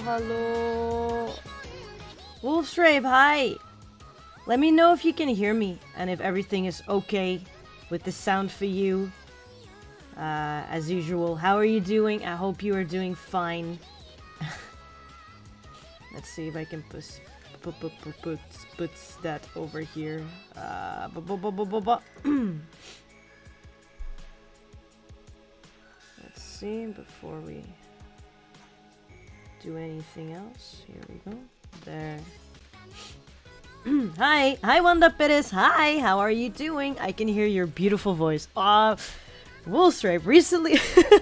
hello. Wolfstrape, hi. Let me know if you can hear me and if everything is okay with the sound for you. As usual, how are you doing? I hope you are doing fine. Let's see if I can put that over here. Let's see before we do anything else. Here we go. There. Hi, Wanda Perez. Hi, how are you doing? I can hear your beautiful voice. Woolstripe, recently,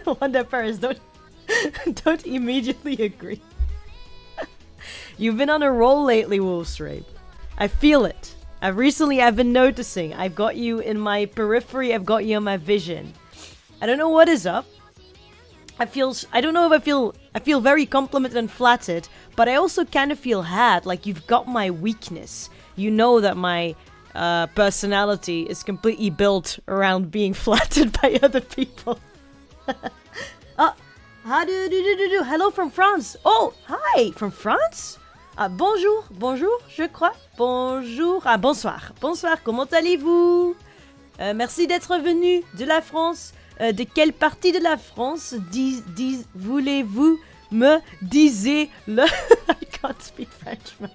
Wanda Perez, don't immediately agree. You've been on a roll lately, Woolstripe. I feel it. I've been noticing. I've got you in my periphery. I've got you in my vision. I don't know what is up. I don't know if I feel very complimented and flattered, but I also kind of feel had, like you've got my weakness. You know that my personality is completely built around being flattered by other people. Hello from France. Oh, hi, from France? Bonjour, je crois. Bonjour, bonsoir. Bonsoir, comment allez-vous? Merci d'être venu de la France. De quelle partie de la France voulez-vous me disiez-le? I can't speak French, man.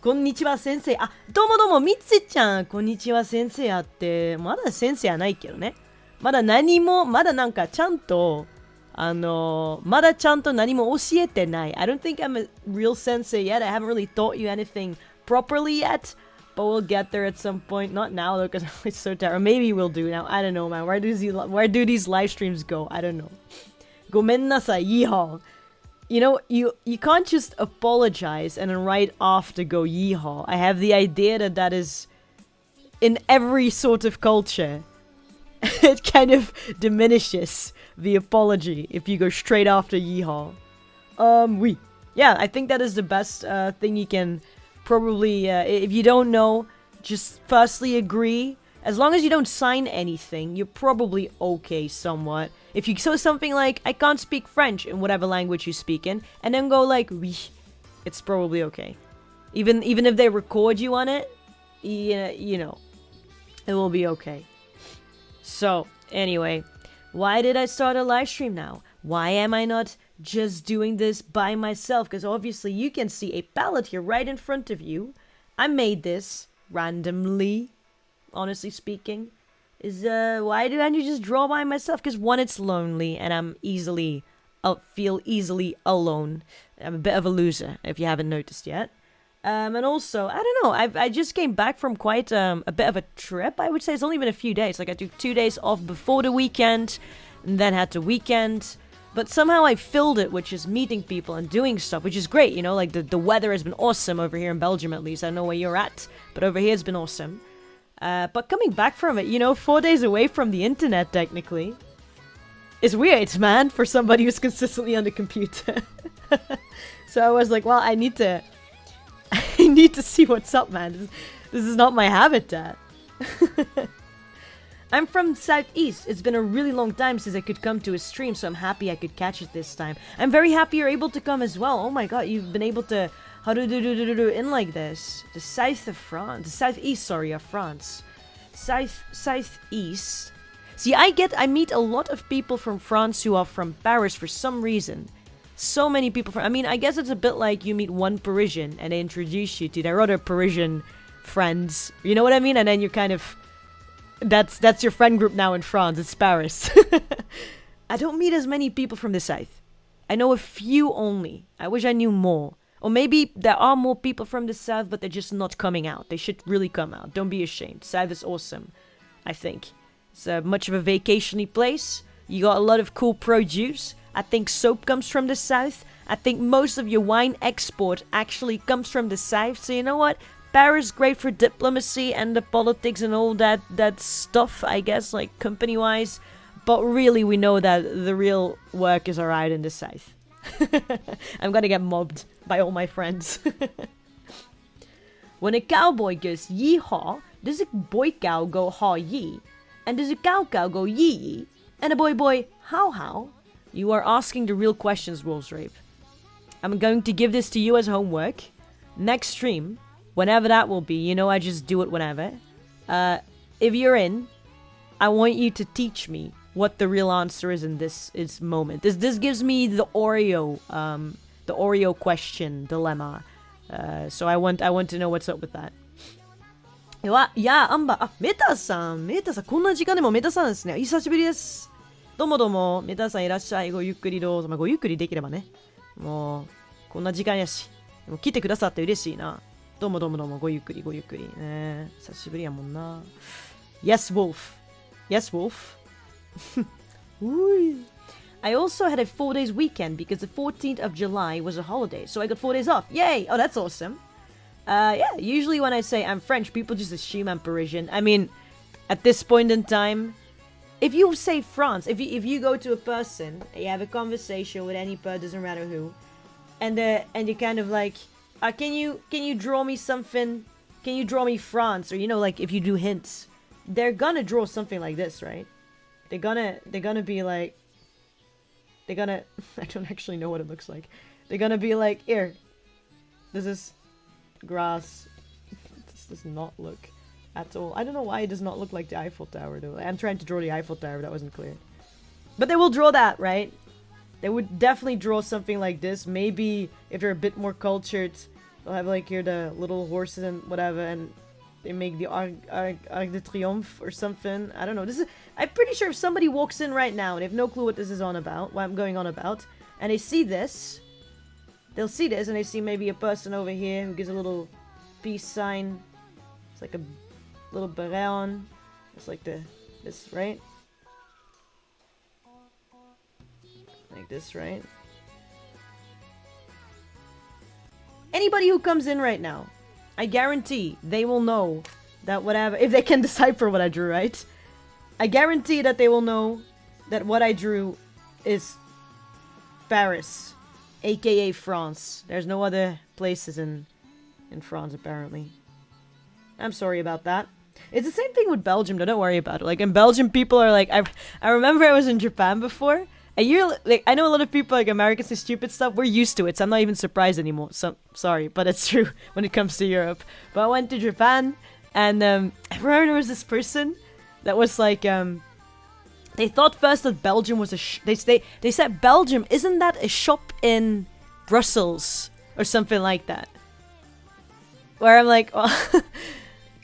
こんにちは先生。どうもみつちゃん。こんにちは先生ってまだ先生はないけどね。まだなんかちゃんとまだちゃんと何も教えてない。I don't think I'm a real sensei yet. I haven't really taught you anything properly yet. But we'll get there at some point. Not now though, because it's so tired. Or maybe we'll do now. I don't know, man. Where do these live streams go? I don't know. ごめんなさい, yeehaw. You know, you can't just apologize and then right off to go yeehaw. I have the idea that is in every sort of culture. It kind of diminishes the apology if you go straight after yeehaw. Oui. Yeah, I think that is the best thing you can probably, if you don't know, just firstly agree. As long as you don't sign anything, you're probably okay somewhat. If you say something like, I can't speak French in whatever language you speak in, and then go like, oui, it's probably okay. Even if they record you on it, you know, it will be okay. So, anyway, why did I start a live stream now? Why am I not just doing this by myself? Because obviously you can see a palette here right in front of you. I made this randomly, honestly speaking. Why don't you just draw by myself? Because one, it's lonely and feel easily alone. I'm a bit of a loser, if you haven't noticed yet. And also, I don't know, I just came back from quite a bit of a trip, I would say. It's only been a few days. Like, I took 2 days off before the weekend, and then had the weekend. But somehow I filled it with just meeting people and doing stuff, which is great, you know? Like, the weather has been awesome over here in Belgium, at least. I don't know where you're at, but over here it's been awesome. But coming back from it, you know, 4 days away from the internet, technically, is weird, man, for somebody who's consistently on the computer. So I was like, well, I need to see what's up, man. This is not my habitat. I'm from Southeast. It's been a really long time since I could come to a stream, so I'm happy I could catch it this time. I'm very happy you're able to come as well. Oh my god, you've been able to in like this. The south of France. The southeast, sorry, of France. Southeast. See, I meet a lot of people from France who are from Paris for some reason. So many people from... I mean, I guess it's a bit like you meet one Parisian and they introduce you to their other Parisian friends. You know what I mean? And then you're kind of... That's your friend group now in France. It's Paris. I don't meet as many people from the south. I know a few only. I wish I knew more. Or maybe there are more people from the south, but they're just not coming out. They should really come out. Don't be ashamed. South is awesome, I think. It's much of a vacation-y place. You got a lot of cool produce. I think soap comes from the south. I think most of your wine export actually comes from the south. So you know what? Paris is great for diplomacy and the politics and all that stuff, I guess, like company-wise. But really, we know that the real work is alright in the south. I'm gonna get mobbed by all my friends. When a cowboy goes yee-haw, does a boy cow go haw-yee? And does a cow go yee-yee? And a boy how-how? You are asking the real questions, Wolfsrape. I'm going to give this to you as homework. Next stream, whenever that will be, you know I just do it whenever. If you're in, I want you to teach me what the real answer is in this moment. This gives me the Oreo question dilemma. So I want to know what's up with that. では、アンバ、メタさん、こんな時間でもメタさんですね。久しぶりです。どうもどうも、メタさんいらっしゃい。ごゆっくりどうぞ。まあ、ごゆっくりできればね。もう、こんな時間やし。もう来てくださって嬉しいな。どうもどうもどうも、ごゆっくり。ね、久しぶりやもんな。Yes, Wolf. I also had a 4 days weekend because the 14th of July was a holiday, so I got 4 days off. Yay! Oh, that's awesome. Yeah, usually when I say I'm French, people just assume I'm Parisian. I mean, at this point in time, if you say France, if you go to a person, you have a conversation with any person, doesn't matter who, and you're kind of like, can you draw me something? Can you draw me France? Or, you know, like if you do hints, they're gonna draw something like this, right? They're gonna be like, I don't actually know what it looks like. They're gonna be like, here, this is grass. This does not look at all. I don't know why it does not look like the Eiffel Tower though. I'm trying to draw the Eiffel Tower, that wasn't clear. But they will draw that, right? They would definitely draw something like this. Maybe if they're a bit more cultured, they'll have like here the little horses and whatever, and they make the Arc de Triomphe or something. I don't know. I'm pretty sure if somebody walks in right now and they have no clue what this is on about, what I'm going on about, and they see this, they'll see this and they see maybe a person over here who gives a little peace sign. It's like a little beret on. It's like this, right? Like this, right? Anybody who comes in right now, I guarantee they will know that whatever, if they can decipher what I drew, right? I guarantee that they will know that what I drew is Paris, aka France. There's no other places in France, apparently. I'm sorry about that. It's the same thing with Belgium, though. Don't worry about it. Like, in Belgium, people are like, I remember I was in Japan before, and you're like, I know a lot of people, like, Americans say stupid stuff. We're used to it, so I'm not even surprised anymore. So, sorry, but it's true when it comes to Europe. But I went to Japan, and I remember there was this person that was like, they thought first that Belgium was they said, Belgium, isn't that a shop in Brussels? Or something like that. Where I'm like, well,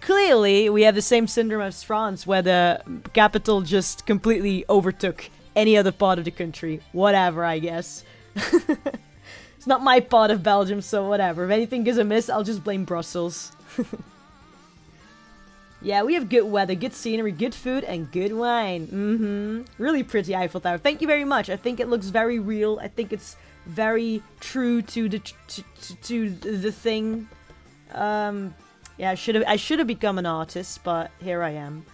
clearly we have the same syndrome as France, where the capital just completely overtook any other part of the country. Whatever, I guess. It's not my part of Belgium, so whatever. If anything goes amiss, I'll just blame Brussels. Yeah, we have good weather, good scenery, good food, and good wine. Really pretty Eiffel Tower. Thank you very much. I think it looks very real. I think it's very true to the thing. Yeah, I should have become an artist, but here I am.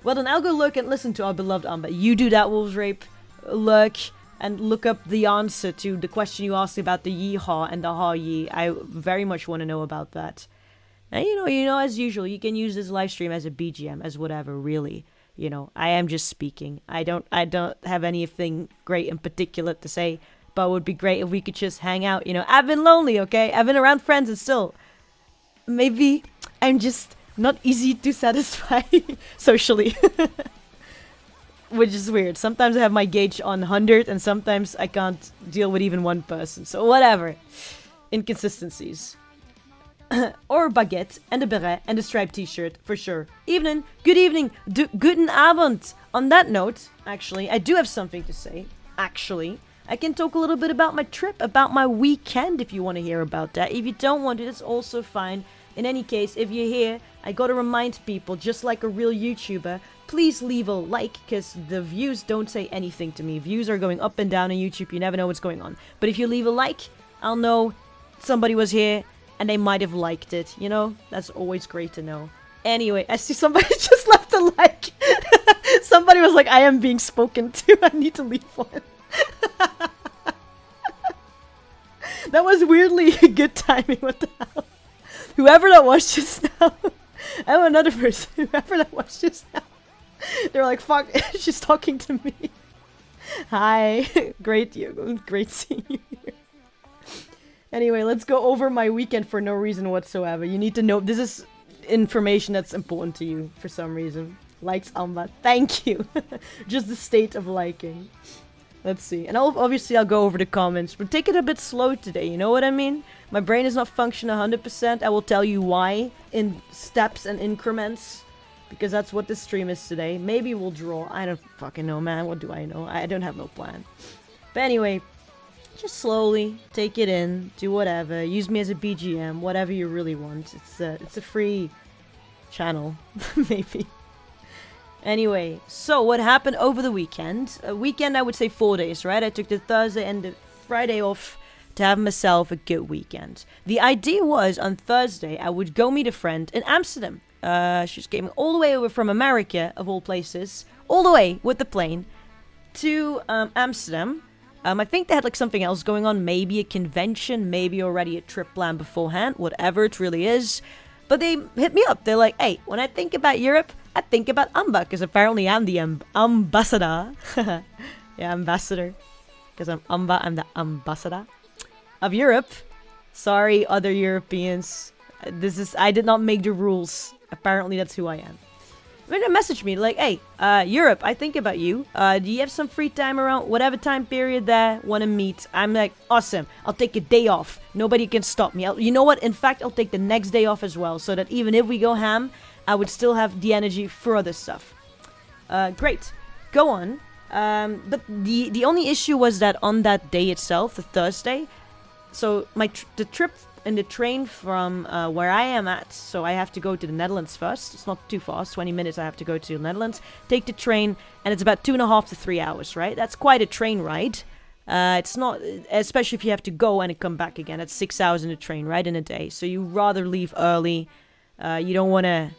Well then, I'll go look and listen to our beloved Anba. You do that, Wolves Rape. Look and look up the answer to the question you asked about the yeehaw and the ha ye. I very much want to know about that. And you know, as usual, you can use this live stream as a BGM, as whatever, really. You know, I am just speaking. I don't have anything great in particular to say, but it would be great if we could just hang out. You know, I've been lonely, okay? I've been around friends and still, maybe I'm just not easy to satisfy socially. Which is weird. Sometimes I have my gauge on 100 and sometimes I can't deal with even one person. So whatever. Inconsistencies. Or baguette and a beret and a striped t-shirt for sure. Evening, good evening, guten Abend. On that note, actually, I do have something to say. Actually, I can talk a little bit about my trip, about my weekend if you want to hear about that. If you don't want to, that's also fine. In any case, if you're here, I gotta remind people, just like a real YouTuber, please leave a like, because the views don't say anything to me. Views are going up and down on YouTube, you never know what's going on. But if you leave a like, I'll know somebody was here, and they might have liked it, you know? That's always great to know. Anyway, I see somebody just left a like. Somebody was like, I am being spoken to, I need to leave one. That was weirdly good timing, what the hell? Whoever that was just now. I have another person, whoever that was just now. They're like, fuck, she's talking to me. Hi, great seeing you here. Anyway, let's go over my weekend for no reason whatsoever. You need to know this is information that's important to you for some reason. Likes Anba. Thank you. Just the state of liking. Let's see. And obviously I'll go over the comments, but take it a bit slow today, you know what I mean? My brain is not functioning 100%. I will tell you why in steps and increments, because that's what this stream is today. Maybe we'll draw. I don't fucking know, man. What do I know? I don't have no plan. But anyway, just slowly take it in, do whatever. Use me as a BGM, whatever you really want. It's a free channel, maybe. Anyway, so what happened over the weekend? Weekend, I would say 4 days, right? I took the Thursday and the Friday off to have myself a good weekend. The idea was on Thursday, I would go meet a friend in Amsterdam. She's came all the way over from America, of all places, all the way with the plane to Amsterdam. I think they had like something else going on, maybe a convention, maybe already a trip planned beforehand, whatever it really is. But they hit me up. They're like, hey, when I think about Europe, I think about Anba, because apparently I'm the ambassador. Yeah, ambassador. Because I'm Anba, I'm the ambassador of Europe. Sorry, other Europeans. I did not make the rules. Apparently that's who I am. When they messaged me like, hey, Europe, I think about you. Do you have some free time around whatever time period there? Want to meet? I'm like, awesome. I'll take a day off. Nobody can stop me. You know what? In fact, I'll take the next day off as well. So that even if we go ham, I would still have the energy for other stuff. Great. Go on. But the only issue was that on that day itself, the Thursday, so the trip in the train from where I am at, so I have to go to the Netherlands first. It's not too fast, 20 minutes I have to go to the Netherlands. Take the train, and it's about 2.5 to 3 hours, right? That's quite a train ride. It's not, especially if you have to go and come back again. It's 6 hours in the train, right, in a day. So you rather leave early. You don't want to,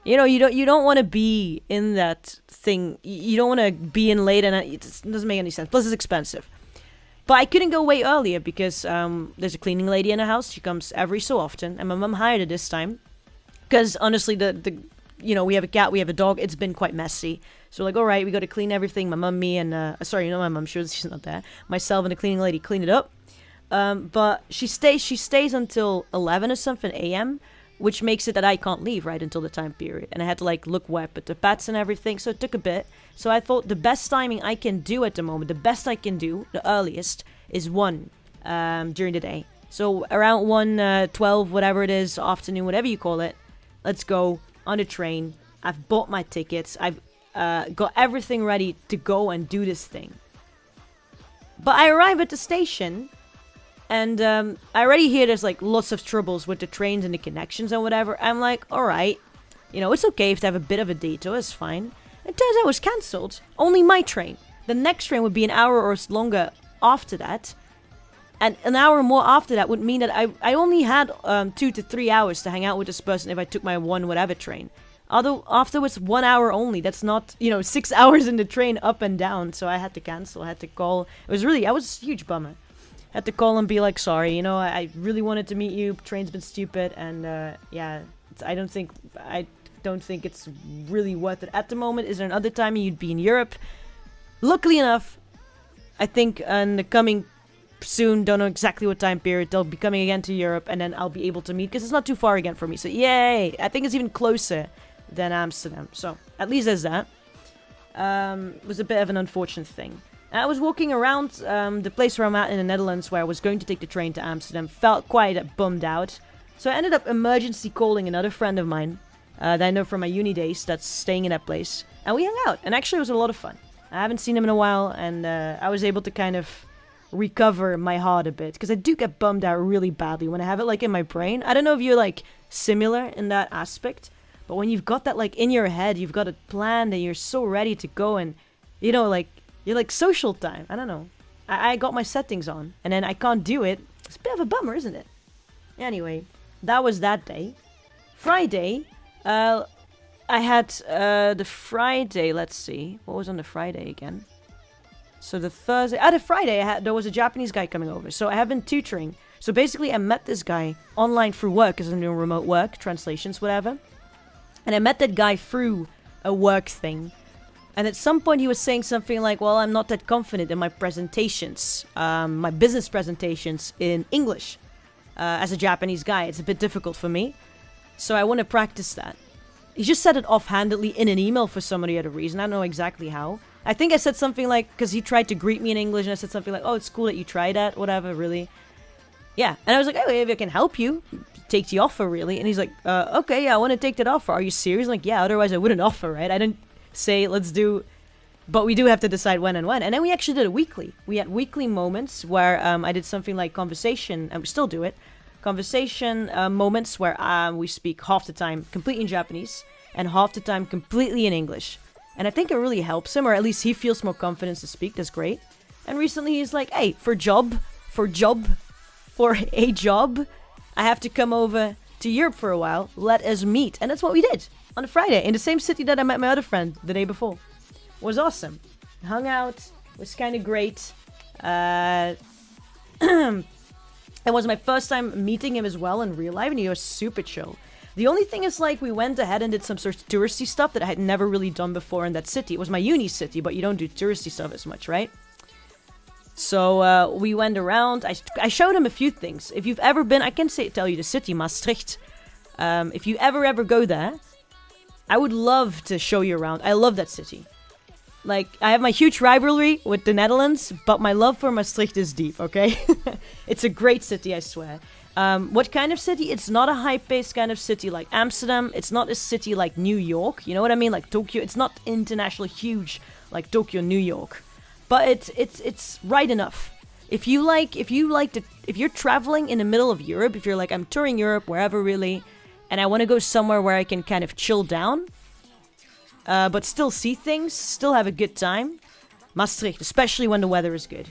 you don't want to be in that thing. You don't want to be in late, and it doesn't make any sense. Plus, it's expensive. But I couldn't go way earlier because there's a cleaning lady in the house. She comes every so often, and my mom hired her this time. Because honestly, we have a cat, we have a dog. It's been quite messy. So like, all right, we got to clean everything. My mom, me, and sorry, not my mom. She's not there. Myself and the cleaning lady clean it up. But she stays until 11 or something a.m., which makes it that I can't leave right until the time period. And I had to like look wet at the pets and everything, so it took a bit. So I thought the best timing I can do at the moment, the best I can do, the earliest, is 1 during the day. So around 1, 12, whatever it is, afternoon, whatever you call it, let's go on the train. I've bought my tickets. I've got everything ready to go and do this thing. But I arrive at the station, and I already hear there's like lots of troubles with the trains and the connections and whatever. I'm like, alright, it's okay if they have a bit of a detour, it's fine. It turns out it was cancelled. Only my train. The next train would be an hour or longer after that. And an hour more after that would mean that I only had 2 to 3 hours to hang out with this person if I took my one whatever train. Although afterwards 1 hour only. That's not, 6 hours in the train up and down. So I had to cancel. I had to call. I was a huge bummer. Had to call and be like, sorry, I really wanted to meet you. Train's been stupid. And I don't think it's really worth it at the moment. Is there another time you'd be in Europe? Luckily enough, I think in the coming soon, don't know exactly what time period, they'll be coming again to Europe, and then I'll be able to meet, because it's not too far again for me. So yay! I think it's even closer than Amsterdam. So at least there's that. It was a bit of an unfortunate thing. I was walking around the place where I'm at in the Netherlands, where I was going to take the train to Amsterdam. Felt quite bummed out. So I ended up emergency calling another friend of mine that I know from my uni days that's staying in that place. And we hung out. And actually it was a lot of fun. I haven't seen him in a while, and I was able to kind of recover my heart a bit. Because I do get bummed out really badly when I have it like in my brain. I don't know if you're like similar in that aspect. But when you've got that like in your head, you've got a plan that you're so ready to go, and like you're like social time. I don't know. I got my settings on, and then I can't do it. It's a bit of a bummer, isn't it? Anyway, that was that day. Friday, I had the Friday. Let's see, what was on the Friday again? So the Thursday, the Friday, there was a Japanese guy coming over. So I have been tutoring. So basically, I met this guy online through work, as in doing remote work, translations, whatever. And I met that guy through a work thing. And at some point he was saying something like, well, I'm not that confident in my presentations, my business presentations in English. as a Japanese guy. It's a bit difficult for me. So I want to practice that. He just said it offhandedly in an email for somebody at a reason. I don't know exactly how. I think I said something like, because he tried to greet me in English, and I said something like, oh, it's cool that you tried that, whatever, really. Yeah, and I was like, oh, if I can help you, take the offer, really. And he's like, okay, yeah, I want to take that offer. Are you serious? I'm like, yeah, otherwise I wouldn't offer, right? I didn't say, let's do, but we do have to decide when and when. And then we actually did it weekly. We had weekly moments where I did something like conversation, and we still do it. Conversation moments where we speak half the time completely in Japanese and half the time completely in English. And I think it really helps him, or at least he feels more confidence to speak. That's great. And recently he's like, hey, for a job, I have to come over to Europe for a while. Let us meet. And that's what we did on a Friday in the same city that I met my other friend the day before. It was awesome. Hung out. Was kind of great. It was my first time meeting him as well in real life, and he was super chill. The only thing is, like, we went ahead and did some sort of touristy stuff that I had never really done before in that city. It was my uni city, but you don't do touristy stuff as much, right? So we went around. I showed him a few things. If you've ever been, I can tell you the city, Maastricht. If you ever go there, I would love to show you around. I love that city. Like, I have my huge rivalry with the Netherlands, but my love for Maastricht is deep, okay? It's a great city, I swear. What kind of city? It's not a high-paced kind of city like Amsterdam. It's not a city like New York. You know what I mean? Like Tokyo. It's not internationally huge like Tokyo, New York. But it's right enough. If you're traveling in the middle of Europe, if you're like, I'm touring Europe, wherever really, and I want to go somewhere where I can kind of chill down, but still see things, still have a good time, Maastricht, especially when the weather is good.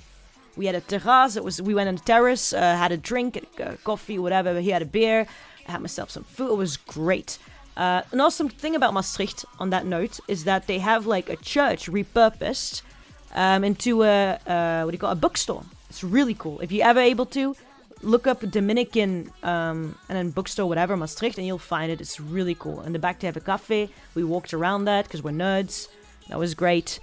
We had a terrace. We went on the terrace, had a drink, coffee, whatever. He had a beer. I had myself some food. It was great. An awesome thing about Maastricht, on that note, is that they have like a church repurposed into a bookstore. It's really cool. If you're ever able to, look up Dominican and then bookstore, whatever, Maastricht, and you'll find it. It's really cool. In the back they have a cafe. We walked around that because we're nerds. That was great.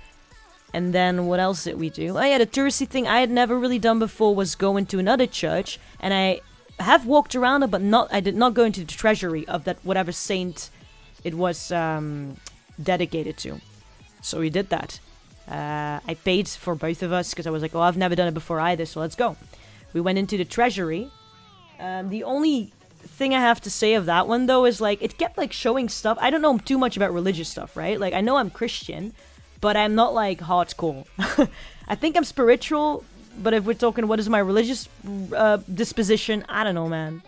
And then what else did we do? Oh yeah, the touristy thing I had never really done before was go into another church. And I have walked around it, but I did not go into the treasury of that whatever saint it was dedicated to. So we did that. I paid for both of us because I was like, oh, I've never done it before either, so let's go. We went into the treasury. The only thing I have to say of that one, though, is like, it kept like showing stuff. I don't know too much about religious stuff, right? Like, I know I'm Christian, but I'm not like hardcore. I think I'm spiritual, but if we're talking what is my religious disposition, I don't know, man.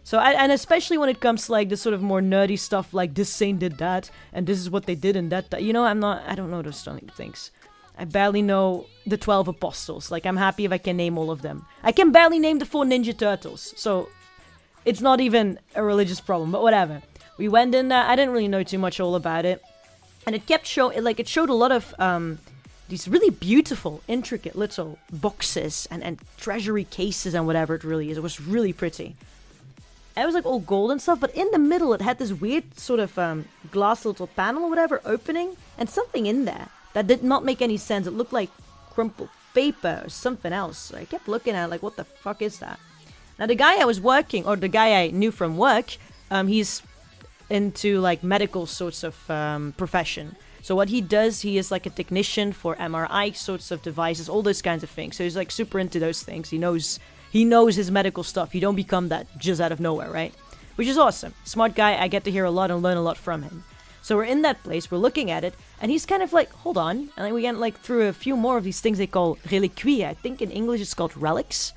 So, and especially when it comes to like this sort of more nerdy stuff, like this saint did that, and this is what they did and that, you know, I don't know those things. I barely know the 12 apostles. Like, I'm happy if I can name all of them. I can barely name the 4 Ninja Turtles, so it's not even a religious problem, but whatever. We went in there. I didn't really know too much all about it. And it kept it showed a lot of these really beautiful, intricate little boxes and treasury cases and whatever it really is. It was really pretty. And it was like all gold and stuff, but in the middle it had this weird sort of glass little panel or whatever opening, and something in there that did not make any sense. It looked like crumpled paper or something else. So I kept looking at it like, what the fuck is that? Now the guy the guy I knew from work, he's into like medical sorts of profession. So what he does, he is like a technician for MRI sorts of devices, all those kinds of things. So he's like super into those things. He knows his medical stuff. You don't become that just out of nowhere, right? Which is awesome. Smart guy. I get to hear a lot and learn a lot from him. So we're in that place, we're looking at it, and he's kind of like, hold on. And then we get like through a few more of these things they call reliquie. I think in English it's called relics.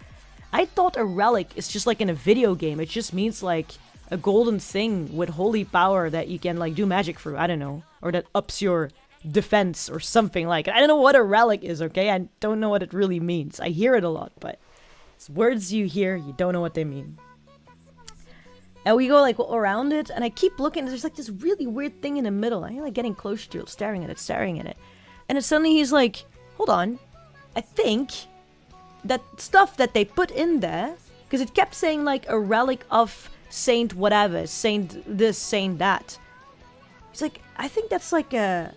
I thought a relic is just like in a video game. It just means like a golden thing with holy power that you can like do magic through. I don't know. Or that ups your defense or something like it. I don't know what a relic is, okay? I don't know what it really means. I hear it a lot, but it's words you hear, you don't know what they mean. And we go like around it, and I keep looking, and there's like this really weird thing in the middle. I'm like getting close to it, staring at it. And then suddenly he's like, hold on. I think that stuff that they put in there, because it kept saying like a relic of Saint whatever, Saint this, Saint that. He's like, I think that's like I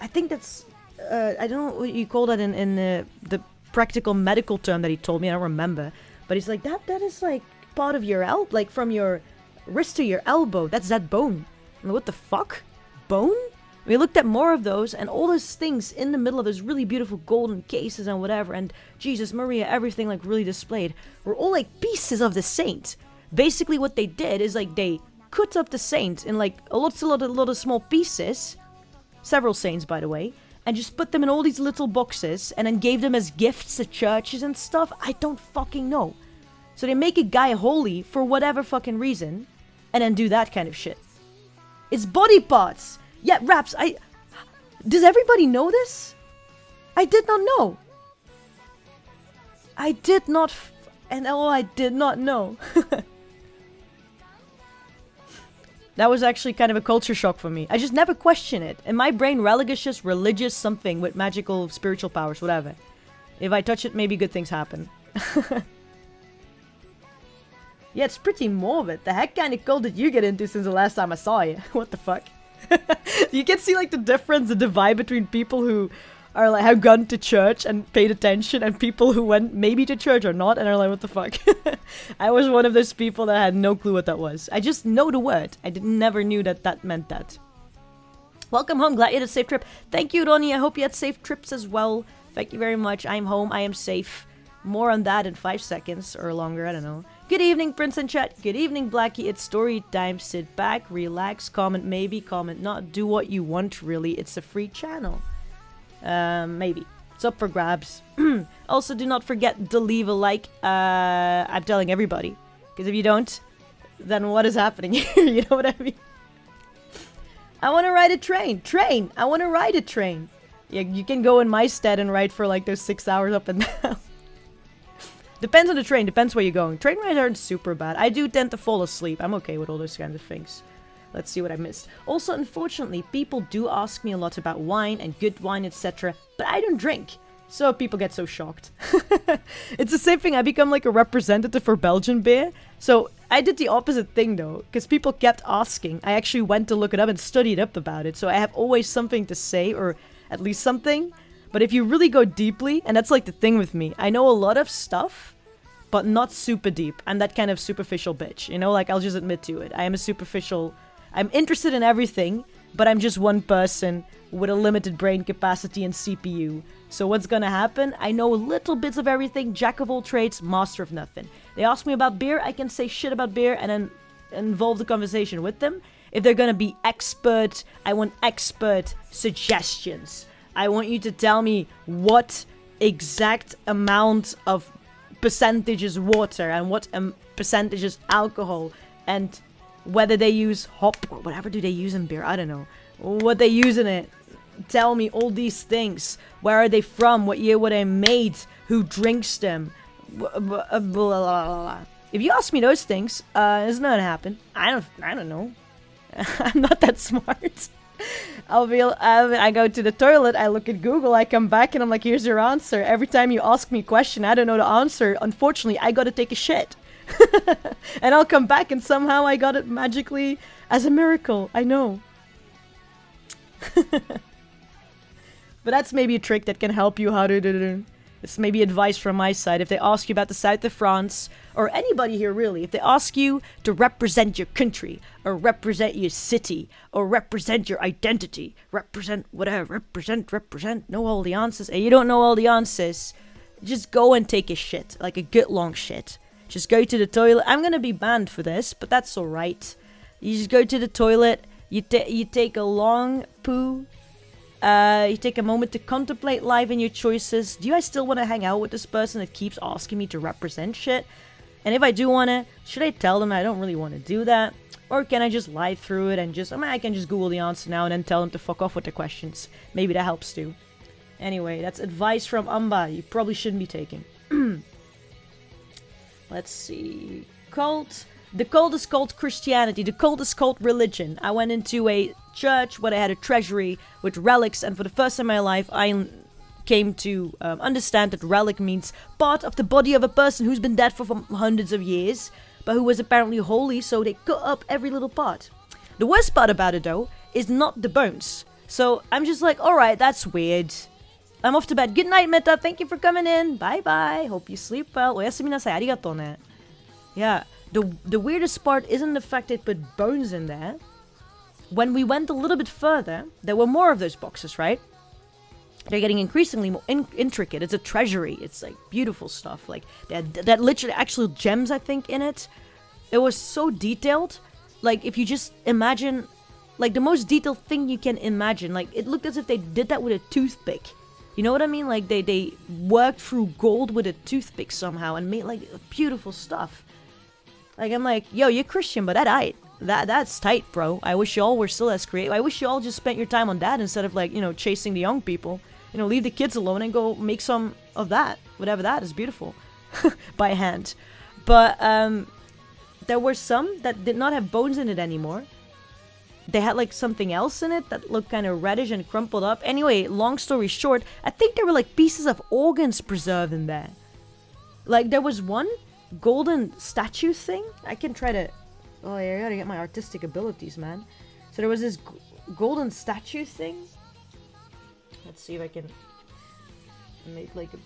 don't know what you call that in the practical medical term that he told me. I don't remember. But he's like, that is like part of your elbow, like from your wrist to your elbow. That's that bone. I mean, what the fuck? Bone? We looked at more of those, and all those things in the middle of those really beautiful golden cases and whatever, and Jesus, Maria, everything like really displayed, were all like pieces of the saint. Basically what they did is like they cut up the saint in like a lot of small pieces, several saints by the way, and just put them in all these little boxes and then gave them as gifts to churches and stuff. I don't fucking know. So they make a guy holy for whatever fucking reason, and then do that kind of shit. It's body parts. Yeah, Raps, does everybody know this? I did not know. I did not know. That was actually kind of a culture shock for me. I just never question it. In my brain, relic is just religious something with magical, spiritual powers, whatever. If I touch it, maybe good things happen. Yeah, it's pretty morbid. The heck kind of cult did you get into since the last time I saw you? What the fuck? You can see like the difference, the divide between people who are like have gone to church and paid attention, and people who went maybe to church or not and are like, what the fuck? I was one of those people that had no clue what that was. I just know the word. I never knew that that meant that. Welcome home. Glad you had a safe trip. Thank you, Ronnie. I hope you had safe trips as well. Thank you very much. I'm home. I am safe. More on that in 5 seconds or longer. I don't know. Good evening, Prince and Chat. Good evening, Blackie. It's story time. Sit back, relax, comment maybe, comment not. Do what you want, really. It's a free channel. Maybe. It's up for grabs. Also, do not forget to leave a like. I'm telling everybody. Because if you don't, then what is happening here? You know what I mean? I want to ride a train. I want to ride a train. Yeah, you can go in my stead and ride for like those 6 hours up and down. Depends on the train. Depends where you're going. Train rides aren't super bad. I do tend to fall asleep. I'm okay with all those kinds of things. Let's see what I missed. Also, unfortunately, people do ask me a lot about wine and good wine, etc. But I don't drink. So people get so shocked. It's the same thing. I become like a representative for Belgian beer. So I did the opposite thing though. Because people kept asking. I actually went to look it up and studied up about it. So I have always something to say, or at least something. But if you really go deeply, and that's like the thing with me. I know a lot of stuff, but not super deep. I'm that kind of superficial bitch. You know, like I'll just admit to it. I am a superficial... I'm interested in everything, but I'm just one person with a limited brain capacity and CPU. So what's gonna happen? I know little bits of everything, jack of all trades, master of nothing. They ask me about beer, I can say shit about beer and then involve the conversation with them. If they're gonna be expert, I want expert suggestions. I want you to tell me what exact amount of percentage is water and what percentage is alcohol, and whether they use hop or whatever do they use in beer, I don't know. What they use in it. Tell me all these things. Where are they from? What year were they made? Who drinks them? Blah, blah, blah. If you ask me those things, it's not gonna happen. I don't know. I'm not that smart. I go to the toilet, I look at Google, I come back and I'm like, here's your answer. Every time you ask me a question, I don't know the answer. Unfortunately, I gotta take a shit. And I'll come back and somehow I got it magically as a miracle. I know. But that's maybe a trick that can help you how to do it. It's maybe advice from my side. If they ask you about the south of France, or anybody here really, if they ask you to represent your country, or represent your city, or represent your identity, represent whatever, represent, know all the answers, and you don't know all the answers, just go and take a shit, like a good long shit. Just go to the toilet. I'm gonna be banned for this, but that's alright. You just go to the toilet, you take a long poo, you take a moment to contemplate life and your choices. Do I still want to hang out with this person that keeps asking me to represent shit? And if I do want to, should I tell them I don't really want to do that? Or can I just lie through it and just, I can just Google the answer now and then tell them to fuck off with the questions. Maybe that helps too. Anyway, that's advice from Anba. You probably shouldn't be taking. Let's see. Cult. The cult is called Christianity. The cult is called religion. I went into a church where they had a treasury with relics, and for the first time in my life, I came to understand that relic means part of the body of a person who's been dead for hundreds of years, but who was apparently holy, so they cut up every little part. The worst part about it, though, is not the bones. So I'm just like, alright, that's weird. I'm off to bed. Good night, Meta. Thank you for coming in. Bye-bye. Hope you sleep well. Oyasumi nasai. Arigatou ne. Yeah. the weirdest part isn't the fact they put bones in there. When we went a little bit further, there were more of those boxes, right? They're getting increasingly more intricate. It's a treasury. It's like beautiful stuff. Like that literally actual gems, I think, in it. It was so detailed. Like if you just imagine, like the most detailed thing you can imagine. Like it looked as if they did that with a toothpick. You know what I mean? Like they worked through gold with a toothpick somehow and made like beautiful stuff. Like I'm like, yo, you're Christian, but that's tight, bro. I wish y'all were still as creative. I wish y'all just spent your time on that instead of like, you know, chasing the young people. You know, leave the kids alone and go make some of that. Whatever that is beautiful. By hand. But there were some that did not have bones in it anymore. They had like something else in it that looked kind of reddish and crumpled up. Anyway, long story short, I think there were like pieces of organs preserved in there. Like there was one golden statue thing. I can try to... Oh, yeah, I gotta get my artistic abilities, man. So there was this golden statue thing. Let's see if I can make like a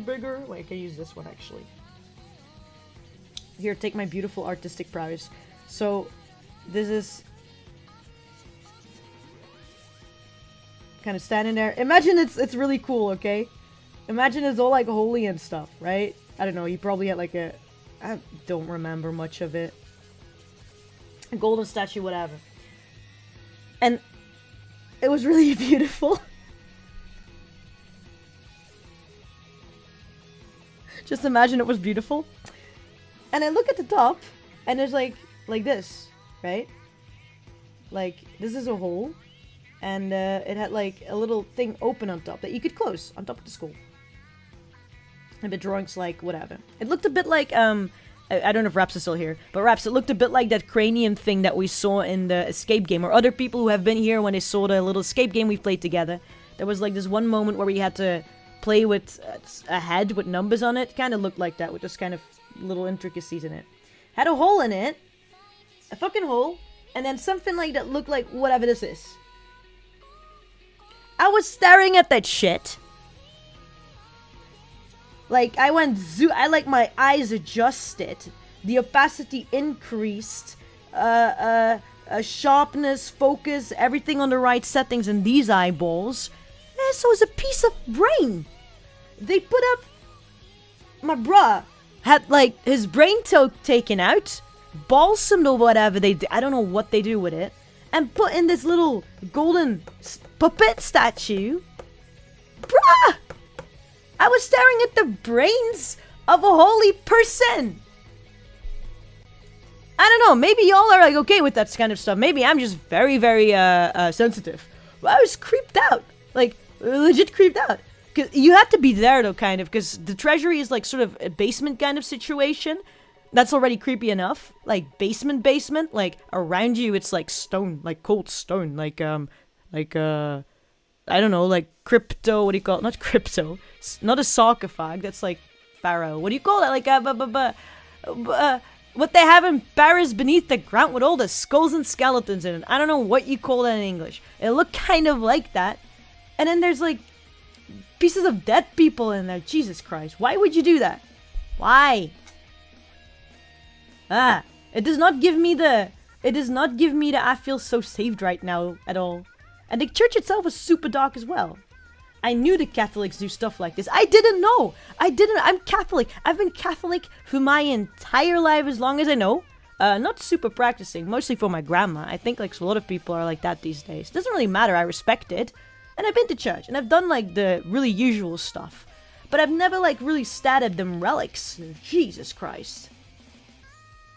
bigger. Wait, I can use this one actually. Here, take my beautiful artistic prowess. So, this is kind of standing there. Imagine it's really cool, okay? Imagine it's all like holy and stuff, right? I don't know. You probably had like a... I don't remember much of it. A golden statue, whatever. And it was really beautiful. Just imagine it was beautiful. And I look at the top, and there's like this, right? Like, this is a hole. And it had like a little thing open on top that you could close on top of the skull. A bit drawings like whatever. It looked a bit like I don't know if Raps is still here, but Raps, it looked a bit like that cranium thing that we saw in the escape game, or other people who have been here when they saw the little escape game we played together. There was like this one moment where we had to play with a head with numbers on it. Kind of looked like that with just kind of little intricacies in it. Had a hole in it, a fucking hole, and then something like that looked like whatever this is. I was staring at that shit. Like, I went I like my eyes adjusted. The opacity increased. Sharpness, focus, everything on the right settings in these eyeballs. And so it's a piece of brain. They put up... My bruh had, like, his brain taken out. Balsamed or whatever they do. I don't know what they do with it. And put in this little golden puppet statue. Bruh! I was staring at the brains of a holy person. I don't know. Maybe y'all are like okay with that kind of stuff. Maybe I'm just very, very sensitive. But I was creeped out. Like, legit creeped out. Cause you have to be there though, kind of. Because the treasury is like sort of a basement kind of situation. That's already creepy enough. Like, basement. Like, around you it's like stone. Like, cold stone. I don't know, like crypto, what do you call it? Not crypto. Not a sarcophag, that's like pharaoh. What do you call it? Like, what they have in Paris beneath the ground with all the skulls and skeletons in it. I don't know what you call that in English. It looked kind of like that. And then there's like pieces of dead people in there. Jesus Christ. Why would you do that? Why? It does not give me the I feel so saved right now at all. And the church itself was super dark as well. I knew the Catholics do stuff like this. I didn't know. I'm Catholic. I've been Catholic for my entire life as long as I know. Not super practicing, mostly for my grandma. I think like a lot of people are like that these days. It doesn't really matter. I respect it. And I've been to church. And I've done like the really usual stuff. But I've never like really stared at them relics. Jesus Christ.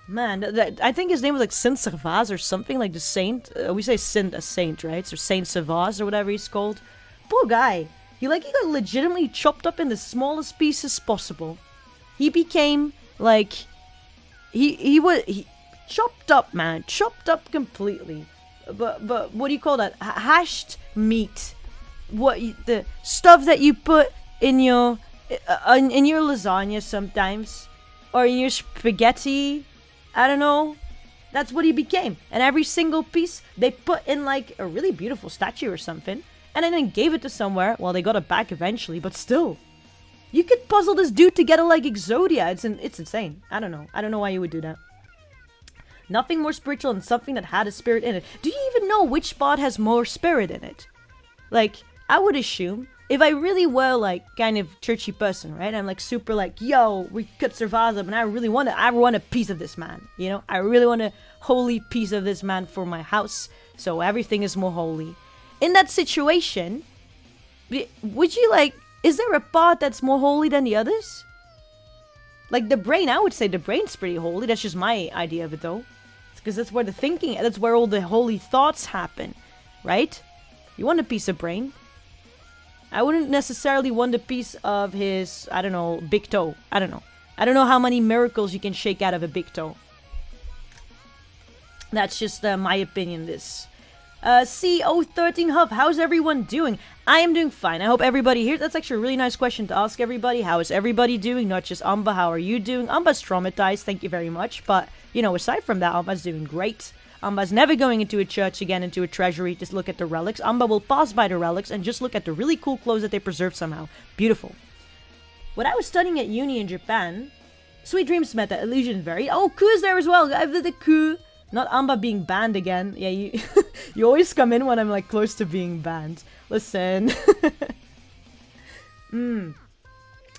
Man, I think his name was like Saint Servaz or something, like the saint. We say Saint as saint, right? So Saint Servaz or whatever he's called. Poor guy. He got legitimately chopped up in the smallest pieces possible. He became like... He chopped up, man. Chopped up completely. But what do you call that? Hashed meat. The stuff that you put in your lasagna sometimes. Or in your spaghetti. I don't know. That's what he became. And every single piece they put in like a really beautiful statue or something. And then gave it to somewhere. Well, they got it back eventually, but still. You could puzzle this dude together like Exodia. It's insane. I don't know. I don't know why you would do that. Nothing more spiritual than something that had a spirit in it. Do you even know which spot has more spirit in it? Like, I would assume, if I really were, like, kind of churchy person, right? I'm, like, super, like, yo, we could survive them, and I want a piece of this man, you know? I really want a holy piece of this man for my house, so everything is more holy. In that situation, would you, like, is there a part that's more holy than the others? Like, the brain, I would say the brain's pretty holy. That's just my idea of it, though. Because that's where the thinking, that's where all the holy thoughts happen, right? You want a piece of brain. I wouldn't necessarily want a piece of his, I don't know, big toe. I don't know. I don't know how many miracles you can shake out of a big toe. That's just my opinion, this. CO13 Huff, how's everyone doing? I am doing fine. I hope everybody here. That's actually a really nice question to ask everybody. How is everybody doing? Not just Anba. How are you doing? Anba's traumatized. Thank you very much. But, you know, aside from that, Anba's doing great. Anba's never going into a church again, into a treasury, to look at the relics. Anba will pass by the relics and just look at the really cool clothes that they preserved somehow. Beautiful. When I was studying at uni in Japan, Sweet Dreams met that illusion very. Oh, Ku's there as well. I did the Ku. Not Anba being banned again. Yeah, you you always come in when I'm like close to being banned. Listen.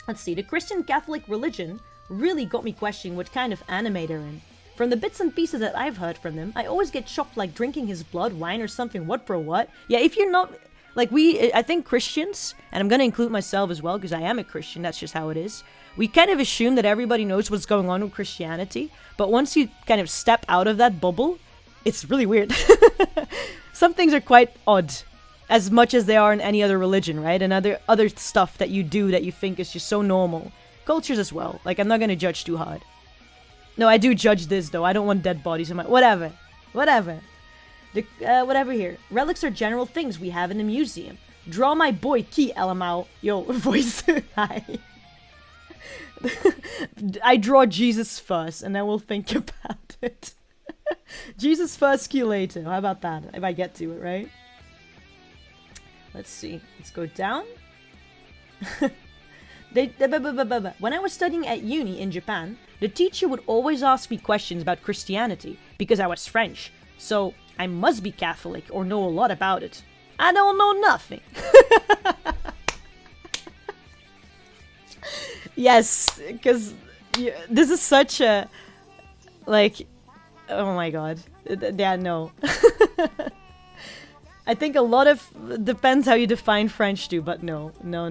Let's see. The Christian Catholic religion really got me questioning what kind of anime they're in. From the bits and pieces that I've heard from them, I always get shocked, like drinking his blood, wine or something. What for what? Yeah, if you're not... Like, I think Christians, and I'm going to include myself as well, because I am a Christian, that's just how it is. We kind of assume that everybody knows what's going on with Christianity, but once you kind of step out of that bubble, it's really weird. Some things are quite odd, as much as they are in any other religion, right? And other stuff that you do that you think is just so normal. Cultures as well. Like, I'm not going to judge too hard. No, I do judge this, though. I don't want dead bodies in my... Whatever. Whatever here. Relics are general things we have in the museum. Draw my boy Key, LMAO. Yo, voice. Hi. I draw Jesus first, and then we'll think about it. Jesus first, Key later. How about that? If I get to it, right? Let's see. Let's go down. When I was studying at uni in Japan, the teacher would always ask me questions about Christianity, because I was French. So... I must be Catholic or know a lot about it. I don't know nothing. Yes, because this is such a... Like... Oh my god. Yeah, no. I think a lot of... Depends how you define French too, but no. No.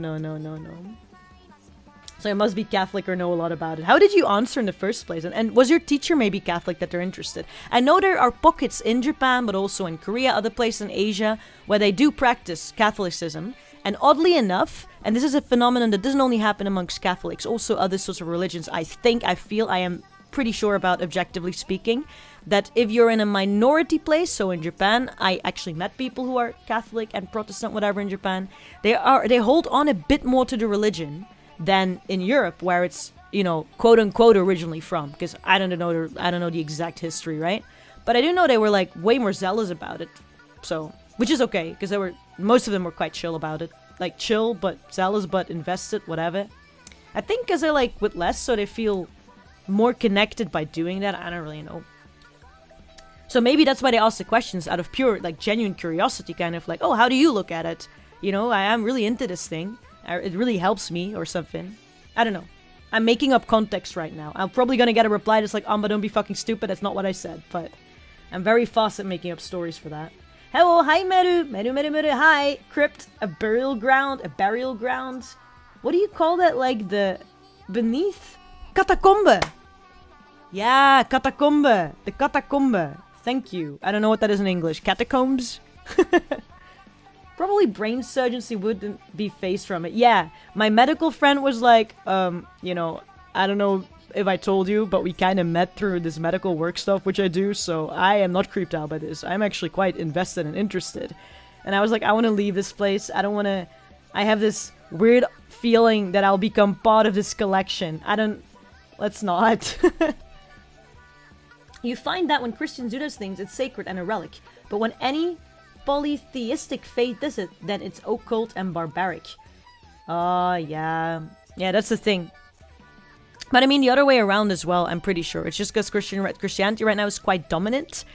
So I must be Catholic or know a lot about it. How did you answer in the first place? And was your teacher maybe Catholic that they're interested? I know there are pockets in Japan, but also in Korea, other places in Asia, where they do practice Catholicism. And oddly enough, and this is a phenomenon that doesn't only happen amongst Catholics, also other sorts of religions, I am pretty sure about, objectively speaking, that if you're in a minority place, so in Japan, I actually met people who are Catholic and Protestant, whatever, in Japan, they hold on a bit more to the religion than in Europe, where it's, you know, quote unquote originally from, because I don't know the exact history, right? But I do know they were like way more zealous about it, so, which is okay, because most of them were quite chill about it, like chill but zealous but invested, whatever. I think because they're like with less, so they feel more connected by doing that. I don't really know. So maybe that's why they ask the questions, out of pure, like, genuine curiosity, kind of like, oh, how do you look at it? You know, I am really into this thing. It really helps me, or something. I don't know. I'm making up context right now. I'm probably gonna get a reply that's like, Anba, don't be fucking stupid, that's not what I said. But I'm very fast at making up stories for that. Hello, hi Meru. Meru, hi. Crypt, a burial ground. What do you call that, like, the... beneath? Catacombe! Yeah, catacombe. The catacombe. Thank you. I don't know what that is in English. Catacombs? Probably brain surgery wouldn't be phased from it. Yeah, my medical friend was like, you know, I don't know if I told you, but we kind of met through this medical work stuff, which I do, so I am not creeped out by this. I'm actually quite invested and interested. And I was like, I want to leave this place. I don't want to... I have this weird feeling that I'll become part of this collection. Let's not. You find that when Christians do those things, it's sacred and a relic. But when any polytheistic faith does it, then it's occult and barbaric. Yeah. Yeah, that's the thing. But I mean, the other way around as well, I'm pretty sure. It's just because Christianity right now is quite dominant.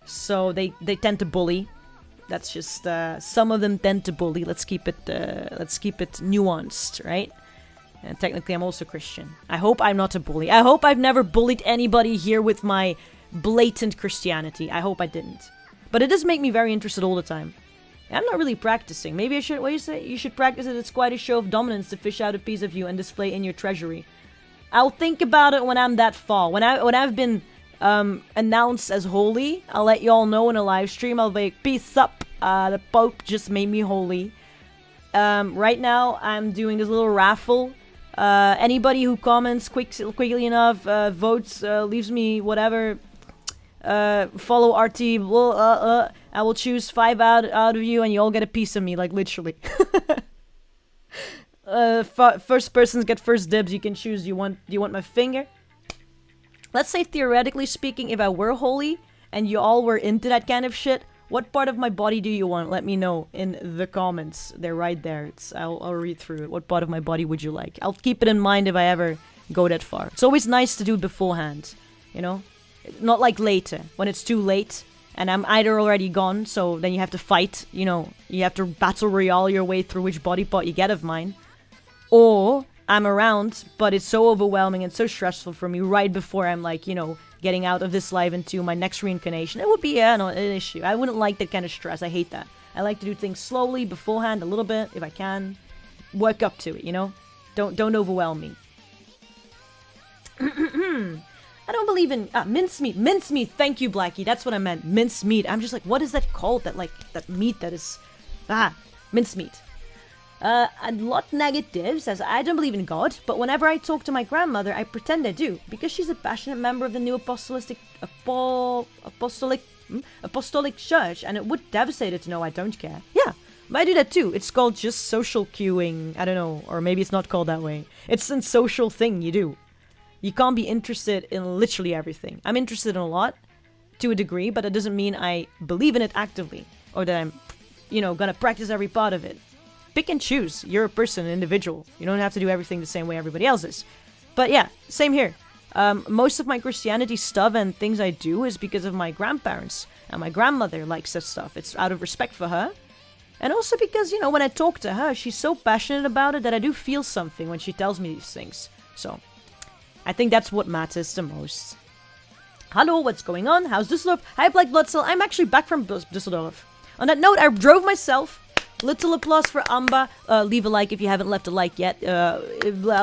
So they tend to bully. That's just, some of them tend to bully. Let's keep it nuanced, right? And technically, I'm also Christian. I hope I'm not a bully. I hope I've never bullied anybody here with my blatant Christianity. I hope I didn't. But it does make me very interested all the time. I'm not really practicing. Maybe I should, what do you say? You should practice it. It's quite a show of dominance to fish out a piece of you and display in your treasury. I'll think about it when I'm that far. When I've been announced as holy, I'll let y'all know in a live stream. I'll be like, peace up. The Pope just made me holy. Right now, I'm doing this little raffle. Anybody who comments quickly enough, votes, leaves me whatever, follow RT, I will choose 5 out of you and you all get a piece of me, like literally. First persons get first dibs. You can choose. Do you want my finger? Let's say theoretically speaking, if I were holy and you all were into that kind of shit, what part of my body do you want? Let me know in the comments. They're right there. I'll read through it. What part of my body would you like? I'll keep it in mind if I ever go that far. It's always nice to do it beforehand, you know? Not like later, when it's too late and I'm either already gone, so then you have to fight, you know, you have to battle royale your way through which body part you get of mine. Or I'm around, but it's so overwhelming and so stressful for me right before I'm like, you know, getting out of this life into my next reincarnation. It would be, an issue. I wouldn't like that kind of stress. I hate that. I like to do things slowly, beforehand, a little bit, if I can. Work up to it, you know? Don't overwhelm me. I don't believe in mincemeat. Mincemeat. Thank you, Blackie. That's what I meant. Mincemeat. I'm just like, what is that called? That meat that is mincemeat. A lot negatives, as I don't believe in God, but whenever I talk to my grandmother, I pretend I do, because she's a passionate member of the new apostolic church, and it would devastate her to know I don't care. Yeah, but I do that too. It's called just social cueing. I don't know, or maybe it's not called that way. It's a social thing you do. You can't be interested in literally everything. I'm interested in a lot, to a degree, but it doesn't mean I believe in it actively, or that I'm, you know, gonna practice every part of it. Pick and choose. You're a person, an individual. You don't have to do everything the same way everybody else is. But yeah, same here. Most of my Christianity stuff and things I do is because of my grandparents. And my grandmother likes that stuff. It's out of respect for her. And also because, you know, when I talk to her, she's so passionate about it that I do feel something when she tells me these things. So, I think that's what matters the most. Hello, what's going on? How's Düsseldorf? Hi, Black Blood Cell. I'm actually back from Düsseldorf. On that note, I drove myself. Little applause for Anba. Leave a like if you haven't left a like yet. A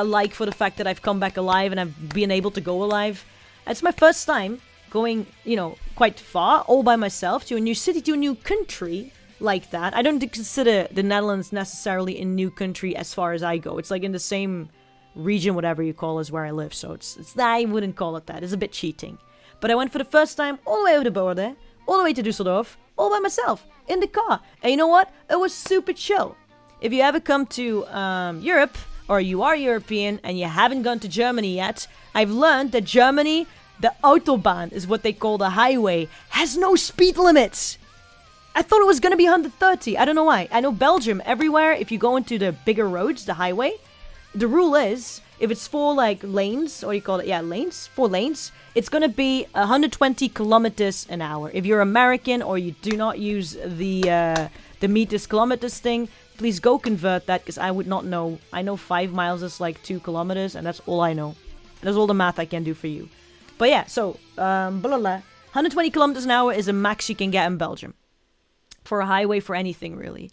like for the fact that I've come back alive and I've been able to go alive. It's my first time going, you know, quite far, all by myself, to a new city, to a new country like that. I don't consider the Netherlands necessarily a new country as far as I go. It's like in the same region, whatever you call as where I live. So it's I wouldn't call it that. It's a bit cheating. But I went for the first time all the way over the border, all the way to Düsseldorf, all by myself, in the car. And you know what? It was super chill. If you ever come to Europe, or you are European and you haven't gone to Germany yet, I've learned that Germany, the Autobahn is what they call the highway, has no speed limits. I thought it was going to be 130. I don't know why. I know Belgium, everywhere, if you go into the bigger roads, the highway, the rule is, if it's 4 like lanes, or you call it, yeah, lanes, 4 lanes, it's gonna be 120 kilometers an hour. If you're American or you do not use the meters kilometers thing, please go convert that, because I would not know. I know 5 miles is like 2 kilometers, and that's all I know. That's all the math I can do for you. But yeah, so 120 kilometers an hour is a max you can get in Belgium for a highway, for anything really.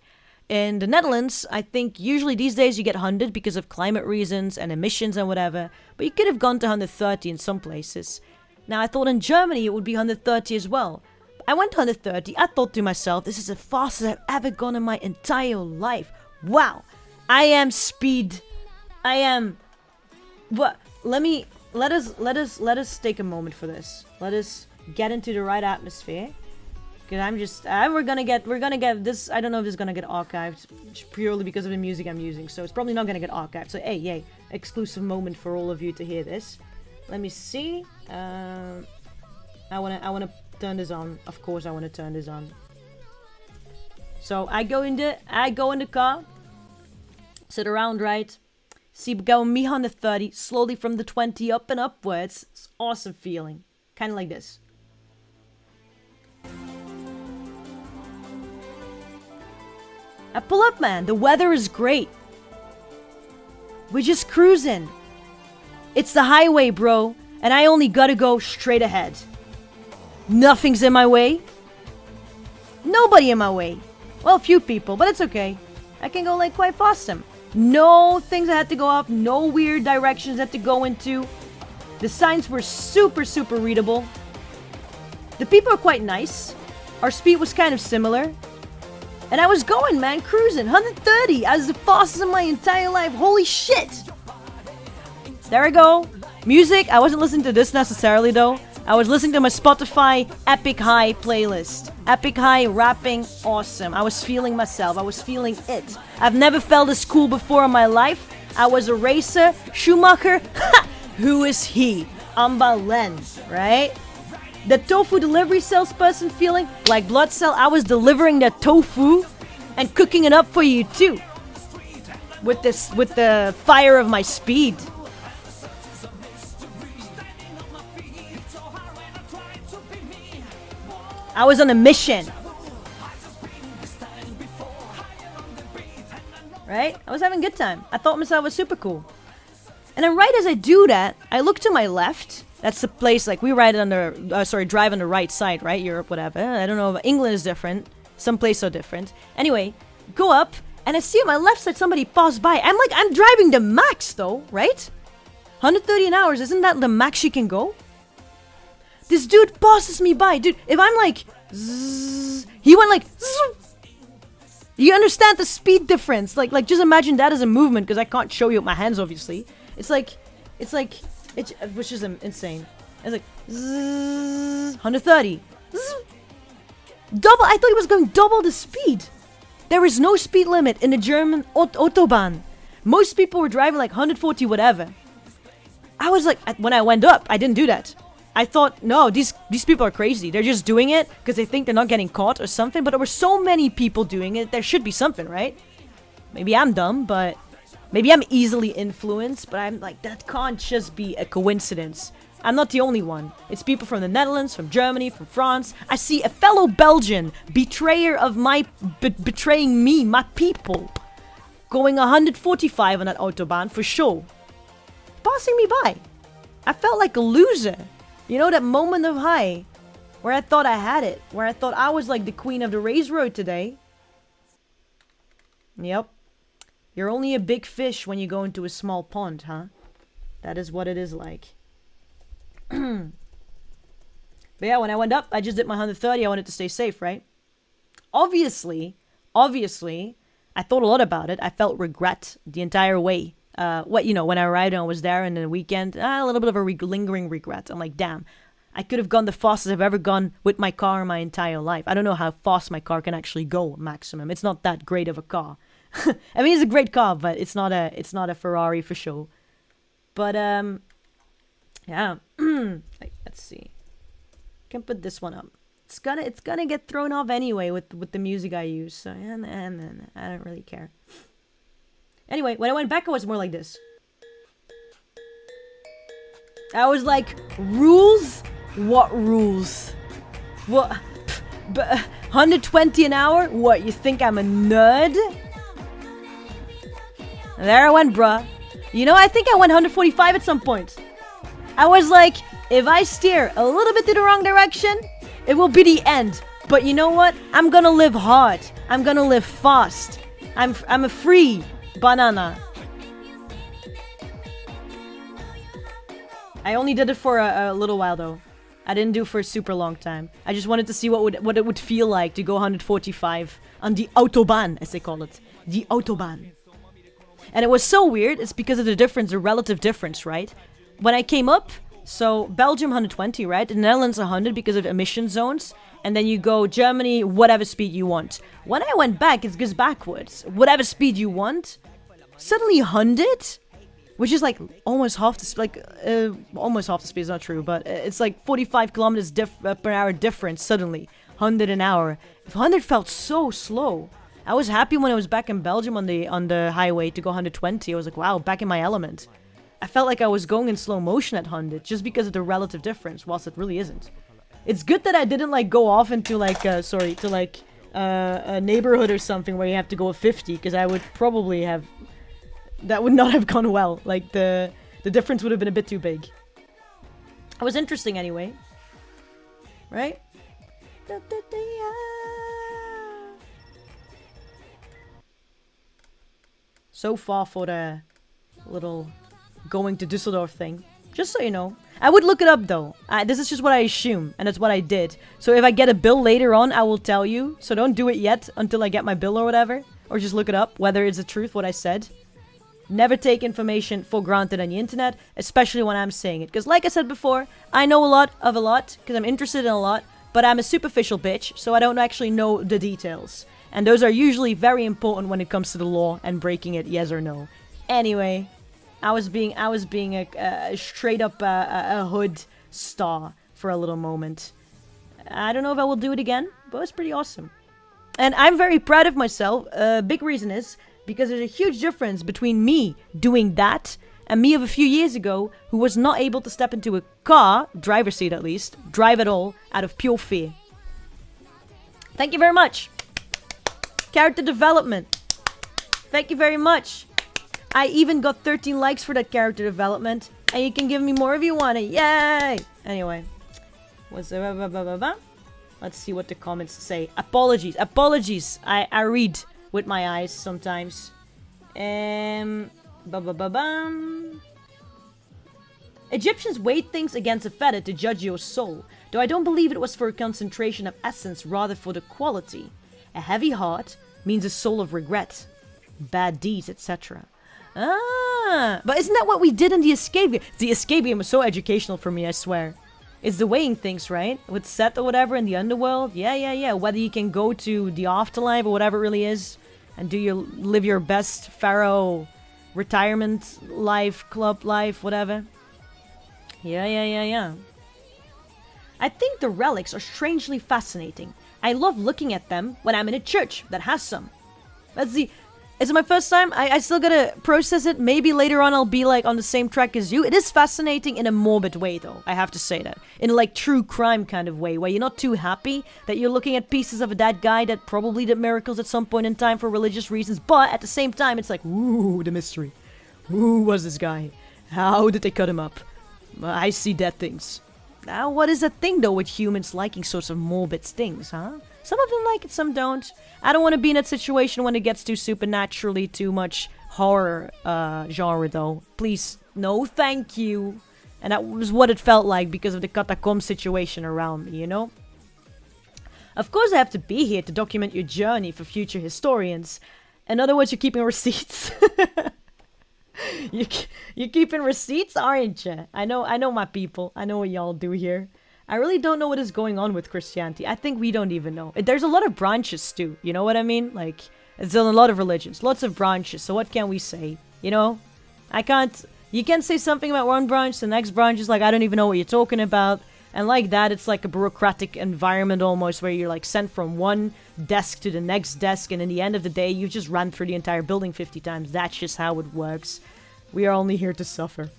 In the Netherlands, I think usually these days you get 100 because of climate reasons and emissions and whatever. But you could have gone to 130 in some places. Now, I thought in Germany it would be 130 as well. I went to 130. I thought to myself, this is the fastest I've ever gone in my entire life. Wow. I am speed. I am... What? Let us take a moment for this. Let us get into the right atmosphere. Because I'm just, we're gonna get this, I don't know if this is gonna get archived, purely because of the music I'm using, so it's probably not gonna get archived, so hey, yay, exclusive moment for all of you to hear this. Let me see, I wanna turn this on, of course I wanna turn this on. So I go in the car, sit around, right, See, going me 130, slowly from the 20 up and upwards. It's awesome feeling. Kind of like this. I pull up, man. The weather is great. We're just cruising. It's the highway, bro. And I only gotta go straight ahead. Nothing's in my way. Nobody in my way. Well, a few people, but it's okay. I can go like quite fast. No things I had to go off. No weird directions I had to go into. The signs were super, super readable. The people are quite nice. Our speed was kind of similar. And I was going, man, cruising. 130. I was the fastest in my entire life. Holy shit. There I go. Music. I wasn't listening to this necessarily, though. I was listening to my Spotify Epic High playlist. Epic High rapping, awesome. I was feeling myself. I was feeling it. I've never felt this cool before in my life. I was a racer. Schumacher. Who is he? AnbaLen, right? The tofu delivery salesperson feeling like Blood Cell. I was delivering the tofu and cooking it up for you too. With the fire of my speed. I was on a mission. Right? I was having a good time. I thought myself was super cool. And then right as I do that, I look to my left. That's the place, like, we ride on the, drive on the right side, right? Europe, whatever. I don't know, England is different. Some places are different. Anyway, go up, and I see on my left side somebody pass by. I'm driving the max, though, right? 130 an hour, isn't that the max you can go? This dude passes me by. Dude, if I'm like, zzz, he went like, zzz. You understand the speed difference? Like just imagine that as a movement, because I can't show you with my hands, obviously. It's which is insane. It's like, zzz, 130. Zzz. Double, I thought he was going double the speed. There is no speed limit in the German Autobahn. Most people were driving like 140 whatever. I was like, when I went up, I didn't do that. I thought, no, these people are crazy. They're just doing it because they think they're not getting caught or something. But there were so many people doing it. There should be something, right? Maybe I'm dumb, but maybe I'm easily influenced. But I'm like, that can't just be a coincidence. I'm not the only one. It's people from the Netherlands, from Germany, from France. I see a fellow Belgian, betrayer of my... betraying me, my people. Going 145 on that Autobahn for sure. Passing me by. I felt like a loser. You know that moment of high where I thought I had it, where I thought I was like the queen of the race road today. Yep. You're only a big fish when you go into a small pond, huh? That is what it is like. But yeah, when I went up, I just did my 130. I wanted to stay safe, right? Obviously, I thought a lot about it. I felt regret the entire way. When I arrived and I was there in the weekend, a little bit of a lingering regret. I'm like, damn, I could have gone the fastest I've ever gone with my car in my entire life. I don't know how fast my car can actually go maximum. It's not that great of a car. I mean, it's a great car, but it's not a Ferrari for sure. But yeah. Let's see. Can put this one up. It's gonna get thrown off anyway with the music I use. So and I don't really care. Anyway, when I went back, I was more like this. I was like, rules? What rules? What? 120 an hour? What, you think I'm a nerd? And there I went, bruh. You know, I think I went 145 at some point. I was like, if I steer a little bit to the wrong direction, it will be the end. But you know what? I'm gonna live hard. I'm gonna live fast. I'm a free banana. I only did it for a little while though. I didn't do it for a super long time. I just wanted to see what it would feel like to go 145 on the Autobahn, as they call it. The Autobahn. And it was so weird. It's because of the relative difference, right? When I came up, so Belgium 120, right? The Netherlands 100 because of emission zones. And then you go Germany, whatever speed you want. When I went back, it goes backwards. Whatever speed you want. Suddenly 100? Which is like almost half the speed. Almost half the speed is not true. But it's like 45 kilometers per hour difference suddenly. 100 an hour. 100 felt so slow. I was happy when I was back in Belgium on the highway to go 120. I was like, wow, back in my element. I felt like I was going in slow motion at 100 just because of the relative difference, whilst it really isn't. It's good that I didn't like go off into like, a neighborhood or something where you have to go at 50, because I would probably have, that would not have gone well. Like the difference would have been a bit too big. It was interesting anyway. Right? So far for the little going to Düsseldorf thing. Just so you know. I would look it up though. This is just what I assume, and that's what I did. So if I get a bill later on, I will tell you. So don't do it yet until I get my bill or whatever. Or just look it up, whether it's the truth, what I said. Never take information for granted on the internet, especially when I'm saying it. Because like I said before, I know a lot, because I'm interested in a lot, but I'm a superficial bitch, so I don't actually know the details. And those are usually very important when it comes to the law and breaking it, yes or no. Anyway, I was being a straight up a hood star for a little moment. I don't know if I will do it again, but it's pretty awesome. And I'm very proud of myself. Big reason is because there's a huge difference between me doing that and me of a few years ago who was not able to step into a car, driver's seat at least, drive at all, out of pure fear. Thank you very much. Character development. Thank you very much. I even got 13 likes for that character development. And you can give me more if you want it. Yay! Anyway. Let's see what the comments say. Apologies. Apologies. I read with my eyes sometimes. Egyptians weighed things against a feather to judge your soul. Though I don't believe it was for a concentration of essence, rather for the quality. A heavy heart means a soul of regret, bad deeds, etc. Ah, but isn't that what we did in the escape game? The escape game was so educational for me, I swear. It's the weighing things, right? With Seth or whatever in the underworld. Yeah. Whether you can go to the afterlife or whatever it really is, and live your best pharaoh retirement life, club life, whatever. Yeah. I think the relics are strangely fascinating. I love looking at them when I'm in a church that has some. Is it my first time? I still gotta process it. Maybe later on I'll be like on the same track as you. It is fascinating in a morbid way though. I have to say that. In a like true crime kind of way. Where you're not too happy that you're looking at pieces of a dead guy that probably did miracles at some point in time for religious reasons. But at the same time it's like, ooh, the mystery. Who was this guy? How did they cut him up? I see dead things. Now what is that thing though with humans liking sorts of morbid things, huh? Some of them like it, some don't. I don't want to be in that situation when it gets too supernaturally too much horror genre though. Please, no thank you. And that was what it felt like because of the catacomb situation around me, you know? Of course I have to be here to document your journey for future historians. In other words, you're keeping receipts. You're keeping receipts, aren't you? I know my people. I know what y'all do here. I really don't know what is going on with Christianity. I think we don't even know. There's a lot of branches too. You know what I mean? Like, there's a lot of religions. Lots of branches. So what can we say? You know? You can say something about one branch. The next branch is like, I don't even know what you're talking about. And like that, it's like a bureaucratic environment almost where you're like sent from one desk to the next desk. And in the end of the day, you just ran through the entire building 50 times. That's just how it works. We are only here to suffer.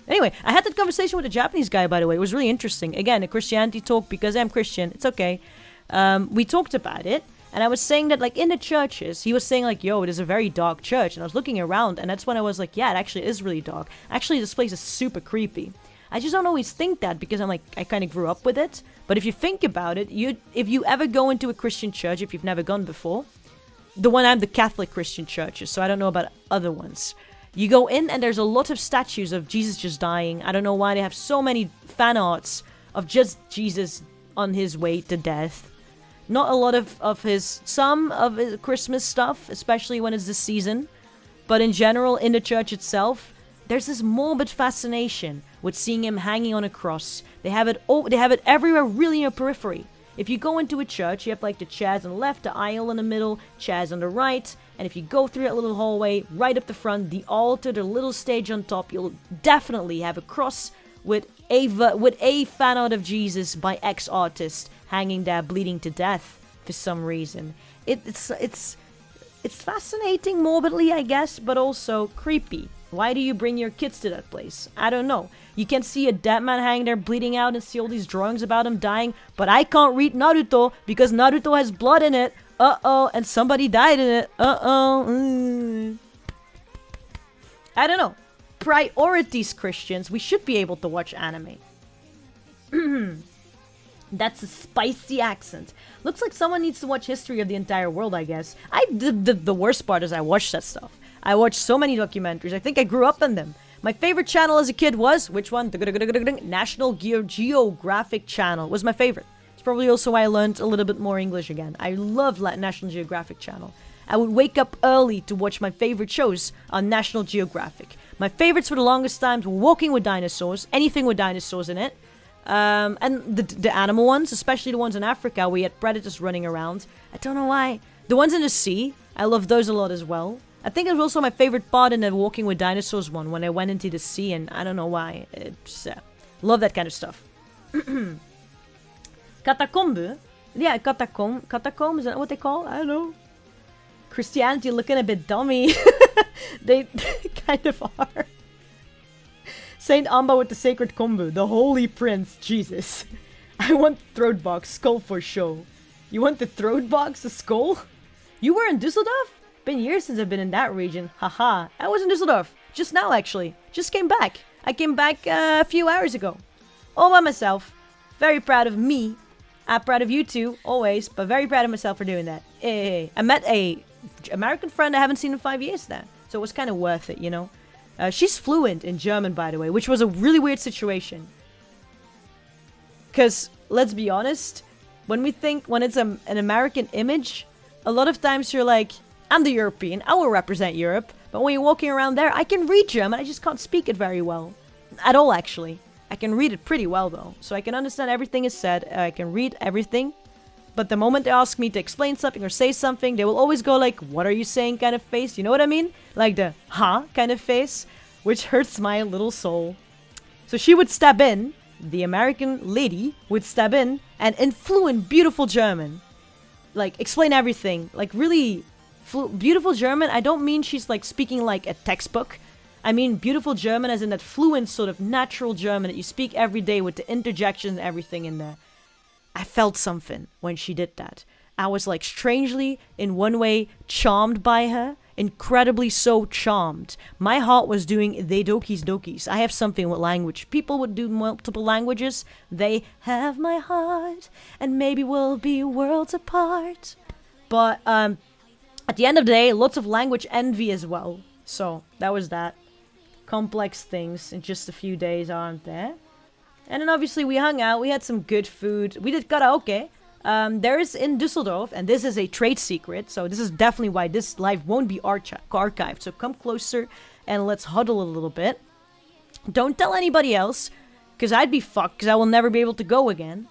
Anyway, I had that conversation with a Japanese guy, by the way. It was really interesting. Again, a Christianity talk because I'm Christian. It's okay. We talked about it. And I was saying that, like, in the churches, he was saying, like, yo, it is a very dark church. And I was looking around, and that's when I was like, yeah, it actually is really dark. Actually, this place is super creepy. I just don't always think that because I kind of grew up with it. But if you think about it, if you ever go into a Christian church, if you've never gone before, I'm the Catholic Christian churches, so I don't know about other ones. You go in and there's a lot of statues of Jesus just dying. I don't know why they have so many fan arts of just Jesus on his way to death. Not a lot some of his Christmas stuff, especially when it's the season. But in general, in the church itself, there's this morbid fascination with seeing him hanging on a cross. They have it everywhere, really in your periphery. If you go into a church, you have like the chairs on the left, the aisle in the middle, chairs on the right. And if you go through that little hallway, right up the front, the altar, the little stage on top, you'll definitely have a cross with a fan art of Jesus by X artist hanging there bleeding to death for some reason. it's fascinating morbidly, I guess, but also creepy. Why do you bring your kids to that place? I don't know. You can see a dead man hanging there bleeding out and see all these drawings about him dying, but I can't read Naruto because Naruto has blood in it. Uh-oh, and somebody died in it. Uh-oh. I don't know. Priorities, Christians. We should be able to watch anime. That's a spicy accent. Looks like someone needs to watch History of the Entire World, I guess. The worst part is I watched that stuff. I watched so many documentaries. I think I grew up in them. My favorite channel as a kid was, which one? National Geographic Channel was my favorite. It's probably also why I learned a little bit more English again. I loved National Geographic Channel. I would wake up early to watch my favorite shows on National Geographic. My favorites for the longest time were Walking with Dinosaurs, anything with dinosaurs in it. And the animal ones, especially the ones in Africa where you had predators running around. I don't know why. The ones in the sea, I love those a lot as well. I think it was also my favorite part in the Walking with Dinosaurs one when I went into the sea, and I don't know why. It's, love that kind of stuff. Catacombe? Yeah, catacomb, is that what they call? I don't know. Christianity looking a bit dummy. They kind of are. Saint Anba with the sacred kombu, the holy prince, Jesus. I want the throat box, skull for show. You want the throat box, the skull? You were in Düsseldorf? Been years since I've been in that region. Haha. I was in Düsseldorf. Just now, actually. Just came back. I came back a few hours ago. All by myself. Very proud of me. I'm proud of you too, always. But very proud of myself for doing that. Hey. I met a American friend I haven't seen in 5 years now. So it was kind of worth it, you know. She's fluent in German, by the way, which was a really weird situation. Because, let's be honest, when it's an American image, a lot of times you're like, I'm the European, I will represent Europe. But when you're walking around there, I can read German, I just can't speak it very well. At all, actually. I can read it pretty well, though. So I can understand everything is said, I can read everything. But the moment they ask me to explain something or say something, they will always go like, what are you saying kind of face, you know what I mean? Like the, huh, kind of face, which hurts my little soul. So she would stab in, the American lady would stab in, and in fluent, beautiful German, like, explain everything, like, really beautiful German. I don't mean she's like speaking like a textbook. I mean beautiful German as in that fluent sort of natural German that you speak every day with the interjections and everything in there. I felt something when she did that. I was like strangely, in one way, charmed by her. Incredibly so charmed. My heart was doing they dokies dokies. I have something with language. People would do multiple languages. They have my heart, and maybe we'll be worlds apart. But at the end of the day, lots of language envy as well. So that was that. Complex things in just a few days, aren't there? And then obviously we hung out. We had some good food. We did karaoke. There is in Düsseldorf, and this is a trade secret, so this is definitely why this live won't be archived. So come closer and let's huddle a little bit. Don't tell anybody else, because I'd be fucked, because I will never be able to go again.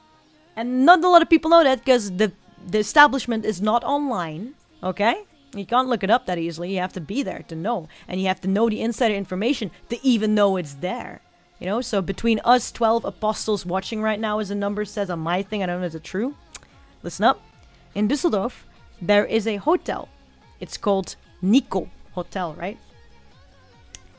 And not a lot of people know that, because the establishment is not online, okay? You can't look it up that easily. You have to be there to know. And you have to know the insider information to even know it's there. You know, so between us 12 apostles watching right now, as the number says on my thing, I don't know if it's true. Listen up. In Düsseldorf, there is a hotel. It's called Nico Hotel, right?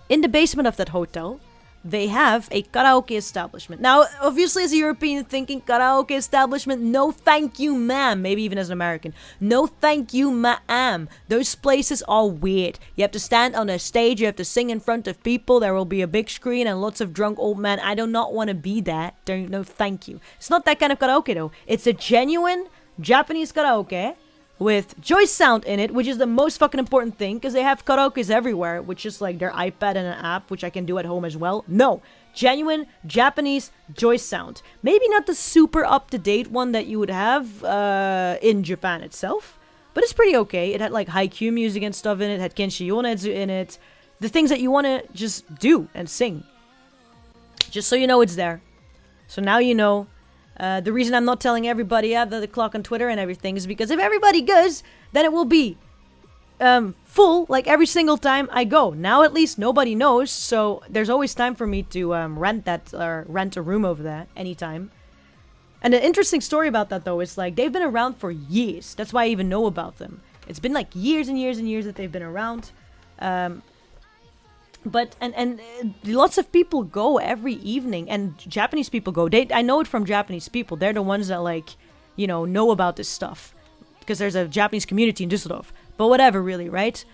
In the basement of that hotel, they have a karaoke establishment. Now, obviously, as a European thinking, karaoke establishment, no thank you, ma'am. Maybe even as an American. No thank you, ma'am. Those places are weird. You have to stand on a stage, you have to sing in front of people, there will be a big screen and lots of drunk old men. I do not want to be that. No thank you. It's not that kind of karaoke, though. It's a genuine Japanese karaoke with Joyce sound in it, which is the most fucking important thing, because they have karaokes everywhere, which is like their iPad and an app, which I can do at home as well. No, genuine Japanese Joyce sound. Maybe not the super up-to-date one that you would have in Japan itself, but it's pretty okay. It had like haiku music and stuff in it, had Kenshi Yonezu in it, the things that you want to just do and sing. Just so you know it's there. So now you know. The reason I'm not telling everybody the clock on Twitter and everything is because if everybody goes, then it will be full like every single time I go. Now at least nobody knows, so there's always time for me to rent a room over there anytime. And an interesting story about that, though, is like they've been around for years. That's why I even know about them. It's been like years and years and years that they've been around. But lots of people go every evening, and Japanese people go. I know it from Japanese people. They're the ones that like, you know about this stuff because there's a Japanese community in Düsseldorf. But whatever, really, right?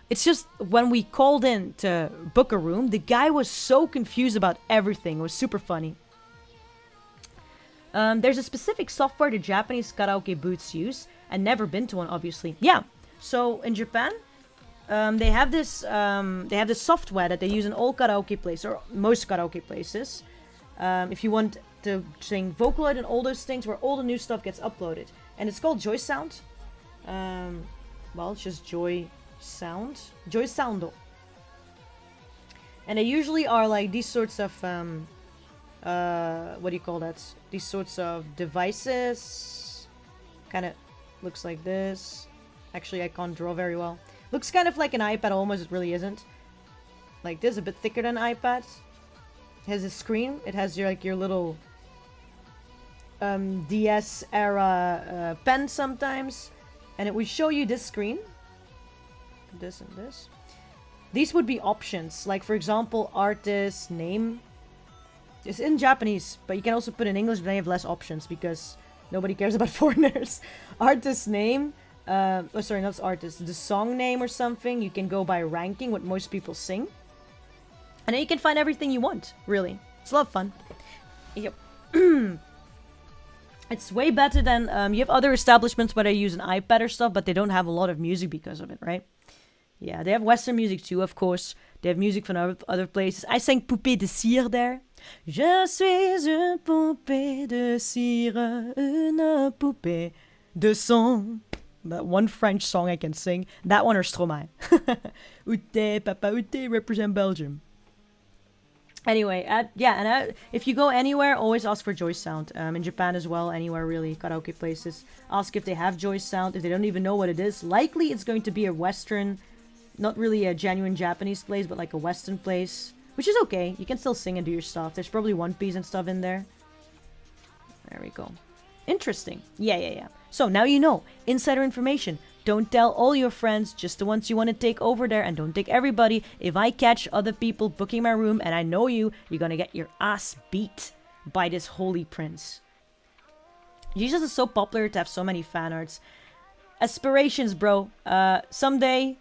It's just when we called in to book a room, the guy was so confused about everything. It was super funny. There's a specific software the Japanese karaoke booths use, and never been to one, obviously. Yeah. So in Japan. They have this software that they use in all karaoke places, or most karaoke places. If you want to sing Vocaloid and all those things, where all the new stuff gets uploaded. And it's called Joy Sound. Well, it's just Joy Sound. Joy Soundo. And they usually are like these sorts of, what do you call that? These sorts of devices. Kind of looks like this. Actually, I can't draw very well. Looks kind of like an iPad, almost. It really isn't. Like this, a bit thicker than an iPad. It has a screen. It has your little DS era pen sometimes, and it will show you this screen. This and this. These would be options, like for example, artist name. It's in Japanese, but you can also put in English, but then you have less options because nobody cares about foreigners. Artist name. Oh, sorry, not artist. The song name or something. You can go by ranking what most people sing. And then you can find everything you want, really. It's a lot of fun. Yep. It's way better than... you have other establishments where they use an iPad or stuff, but they don't have a lot of music because of it, right? Yeah, they have Western music too, of course. They have music from other places. I sang Poupée de cire there. Je suis une poupée de cire, une poupée de son... That one French song I can sing. That one or Stromae. Ute, Papa Ute, represent Belgium. Anyway, if you go anywhere, always ask for Joy Sound. In Japan as well, anywhere really, karaoke places. Ask if they have Joy Sound. If they don't even know what it is, likely it's going to be a Western, not really a genuine Japanese place, but like a Western place. Which is okay. You can still sing and do your stuff. There's probably One Piece and stuff in there. There we go. Interesting. Yeah. So now you know. Insider information. Don't tell all your friends, just the ones you want to take over there, and don't take everybody. If I catch other people booking my room and I know you, you're gonna get your ass beat by this holy prince. Jesus is so popular to have so many fan arts. Aspirations, bro. Someday...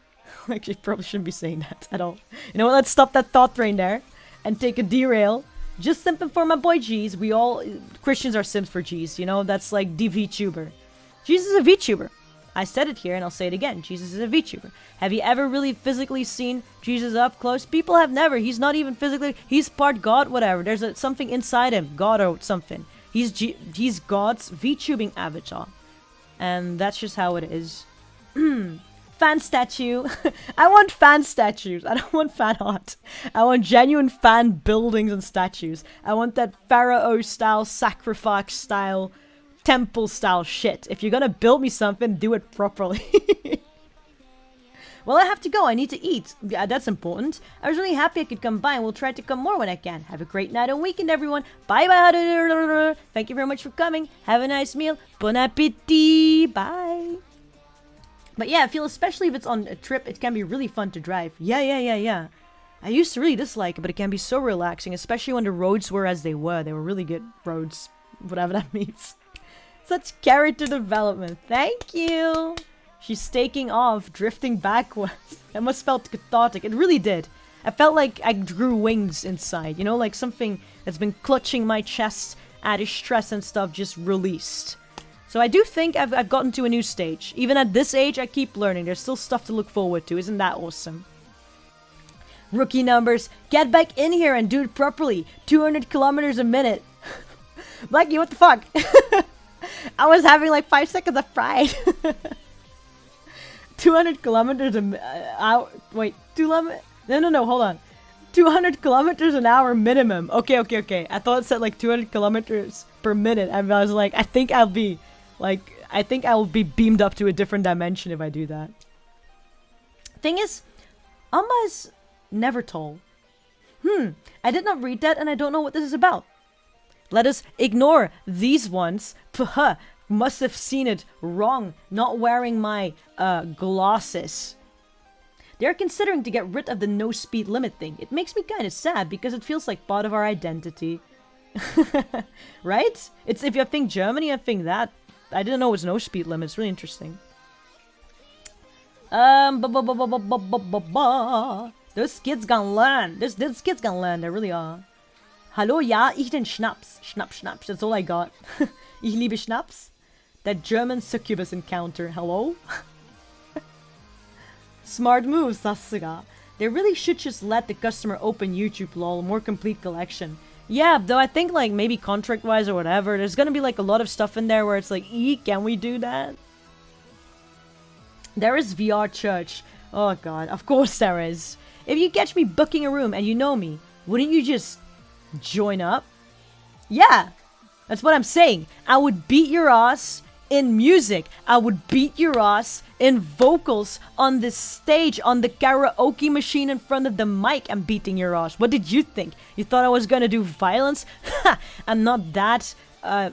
Actually, probably shouldn't be saying that at all. You know what? Let's stop that thought train there and take a derail. Just simping for my boy G's. We all... Christians are simps for G's, you know? That's like the VTuber. Jesus is a VTuber. I said it here and I'll say it again. Jesus is a VTuber. Have you ever really physically seen Jesus up close? People have never. He's not even physically... He's part God, whatever. There's something inside him. God or something. He's God's VTubing avatar. And that's just how it is. Fan statue. I want fan statues. I don't want fan art. I want genuine fan buildings and statues. I want that pharaoh style, sacrifice style, temple style shit. If you're gonna build me something, do it properly. Well, I have to go. I need to eat. Yeah, that's important. I was really happy I could come by, and we'll try to come more when I can. Have a great night and weekend, everyone. Bye-bye. Thank you very much for coming. Have a nice meal. Bon appetit. Bye. But yeah, I feel especially if it's on a trip, it can be really fun to drive. Yeah. I used to really dislike it, but it can be so relaxing, especially when the roads were as they were. They were really good roads, whatever that means. Such character development. Thank you. She's taking off, drifting backwards. It must felt cathartic. It really did. I felt like I grew wings inside. You know, like something that's been clutching my chest out of stress and stuff just released. So I do think I've gotten to a new stage. Even at this age, I keep learning. There's still stuff to look forward to. Isn't that awesome? Rookie numbers. Get back in here and do it properly. 200 kilometers a minute. Blackie, what the fuck? I was having like 5 seconds of pride. 200 kilometers an hour. Wait, No, hold on. 200 kilometers an hour minimum. Okay. I thought it said like 200 kilometers per minute. And I was like, I think I will be beamed up to a different dimension if I do that. Thing is, Anba is never tall. I did not read that and I don't know what this is about. Let us ignore these ones. Puh, must have seen it wrong. Not wearing my glasses. They're considering to get rid of the no speed limit thing. It makes me kind of sad because it feels like part of our identity. Right? It's if you think Germany, I think that. I didn't know it was no speed limit. It's really interesting. Those kids gonna learn. Those kids gonna learn. They really are. Hallo, ja, ich den Schnaps. Schnaps. That's all I got. Ich liebe Schnaps. That German succubus encounter. Hello? Smart move, Sasuga. They really should just let the customer open YouTube lol, more complete collection. Yeah, though I think like maybe contract-wise or whatever, there's gonna be like a lot of stuff in there where it's like, can we do that? There is VR church. Oh god, of course there is. If you catch me booking a room and you know me, wouldn't you just join up? Yeah, that's what I'm saying. I would beat your ass in music. I would beat your ass in vocals on the stage, on the karaoke machine in front of the mic. I'm beating your ass. What did you think? You thought I was gonna do violence? Ha! I'm not that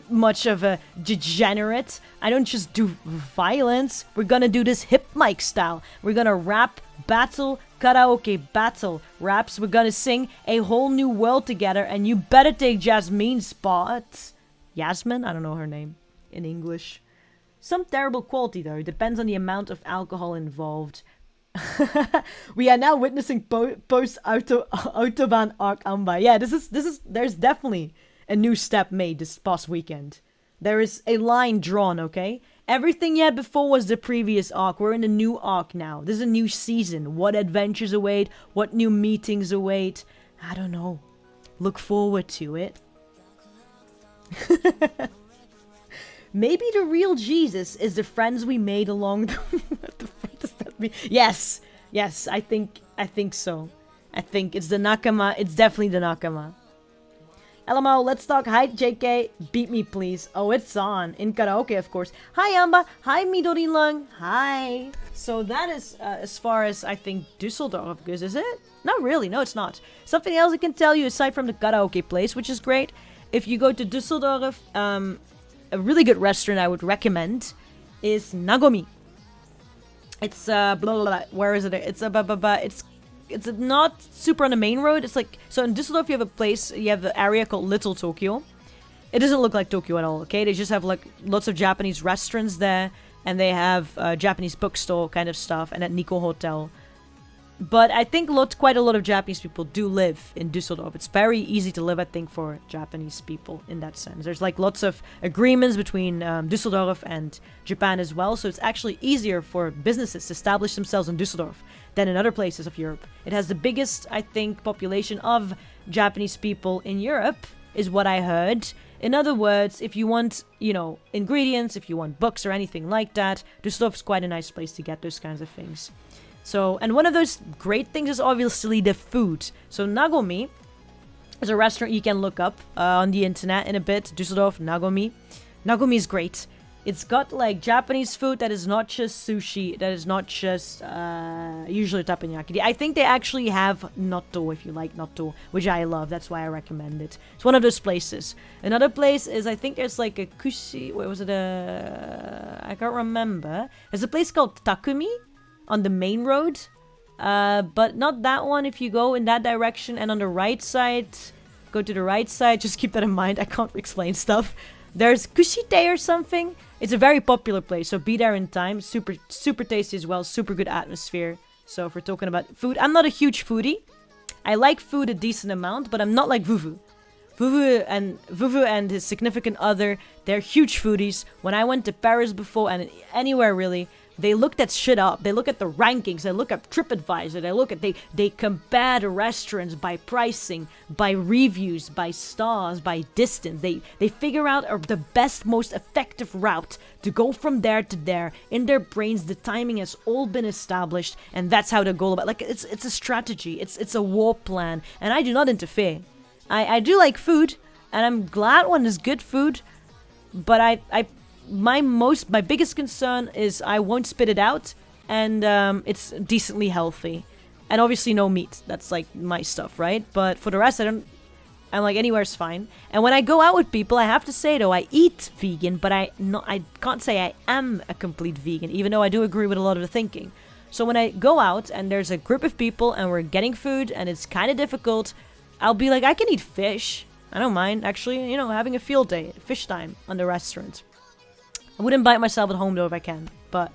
much of a degenerate. I don't just do violence. We're gonna do this hip mic style. We're gonna rap, battle, karaoke, battle, raps. We're gonna sing a whole new world together, and you better take Jasmine's spot. Yasmin? I don't know her name in English. Some terrible quality though. Depends on the amount of alcohol involved. We are now witnessing post Autobahn arc Anba. Yeah, there's definitely a new step made this past weekend. There is a line drawn, okay? Everything you had before was the previous arc. We're in a new arc now. This is a new season. What adventures await? What new meetings await? I don't know. Look forward to it. Maybe the real Jesus is the friends we made along the... What the fuck does that mean? Yes, I think so. I think it's the Nakama. It's definitely the Nakama. LMO, let's talk. Hi, JK. Beat me, please. Oh, it's on. In karaoke, of course. Hi, Anba. Hi, Midori-lang. Hi. So that is as far as I think Düsseldorf goes, is it? Not really. No, it's not. Something else I can tell you aside from the karaoke place, which is great. If you go to Düsseldorf, a really good restaurant I would recommend is Nagomi. It's blah, blah, blah. Where is it? It's it's not super on the main road. It's like, so in Düsseldorf you have a place, you have the area called Little Tokyo. It doesn't look like Tokyo at all, okay? They just have like lots of Japanese restaurants there, and they have Japanese bookstore kind of stuff, and at Nikko Hotel. But I think quite a lot of Japanese people do live in Düsseldorf. It's very easy to live, I think, for Japanese people in that sense. There's like lots of agreements between Düsseldorf and Japan as well. So it's actually easier for businesses to establish themselves in Düsseldorf than in other places of Europe. It has the biggest, I think, population of Japanese people in Europe, is what I heard. In other words, if you want, you know, ingredients, if you want books or anything like that, Düsseldorf is quite a nice place to get those kinds of things. So, and one of those great things is obviously the food. So Nagomi is a restaurant you can look up on the internet in a bit. Düsseldorf, Nagomi. Nagomi is great. It's got like Japanese food that is not just sushi, that is not just usually teppanyaki. I think they actually have natto, if you like natto, which I love. That's why I recommend it. It's one of those places. Another place is, I think there's like a kushi, where was it? I can't remember. There's a place called Takumi on the main road, but not that one. If you go in that direction and on the right side, go to the right side, just keep that in mind. I can't explain stuff. There's Kushite or something. It's a very popular place, so be there in time. Super tasty as well, super good atmosphere. So if we're talking about food, I'm not a huge foodie. I like food a decent amount, but I'm not like Vuvu. Vuvu and his significant other, they're huge foodies. When I went to Paris before, and anywhere really, they looked that shit up. They look at the rankings. They look at TripAdvisor. They compare the restaurants by pricing, by reviews, by stars, by distance. They figure out the best, most effective route to go from there to there. In their brains, the timing has all been established, and that's how they go about. Like it's a strategy. It's a war plan, and I do not interfere. I do like food, and I'm glad when there's good food, but my biggest concern is I won't spit it out, and it's decently healthy, and obviously no meat. That's like my stuff, right? But for the rest, I'm like, anywhere's fine. And when I go out with people, I have to say though, I eat vegan, but I can't say I am a complete vegan, even though I do agree with a lot of the thinking. So when I go out and there's a group of people and we're getting food and it's kind of difficult, I'll be like, I can eat fish. I don't mind, actually, having a field day, fish time on the restaurant. I wouldn't bite myself at home though if I can, but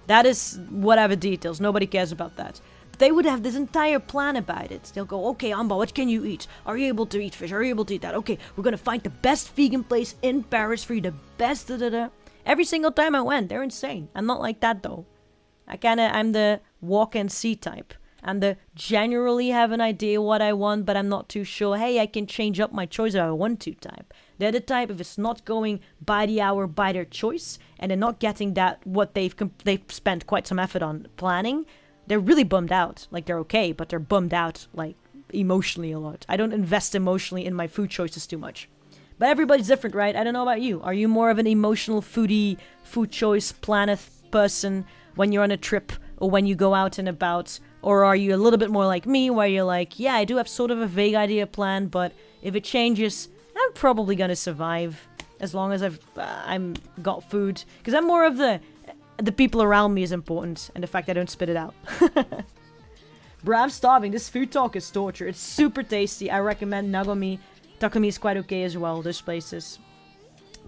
that is whatever details. Nobody cares about that. But they would have this entire plan about it. They'll go, okay, Anba, what can you eat? Are you able to eat fish? Are you able to eat that? Okay, we're gonna find the best vegan place in Paris for you, the best da-da-da. Every single time I went, they're insane. I'm not like that though. I'm the walk and see type. I'm the generally have an idea what I want, but I'm not too sure. Hey, I can change up my choice if I want to type. They're the type, if it's not going by the hour by their choice, and they're not getting that what they've spent quite some effort on planning, they're really bummed out. Like, they're okay, but they're bummed out, like, emotionally a lot. I don't invest emotionally in my food choices too much. But everybody's different, right? I don't know about you. Are you more of an emotional foodie, food choice, planeth person when you're on a trip or when you go out and about? Or are you a little bit more like me, where you're like, yeah, I do have sort of a vague idea plan, but if it changes, I'm probably gonna survive as long as I'm got food. Because I'm more of the people around me is important, and the fact I don't spit it out. Bro, I'm starving. This food talk is torture. It's super tasty. I recommend Nagomi. Takumi is quite okay as well, those places.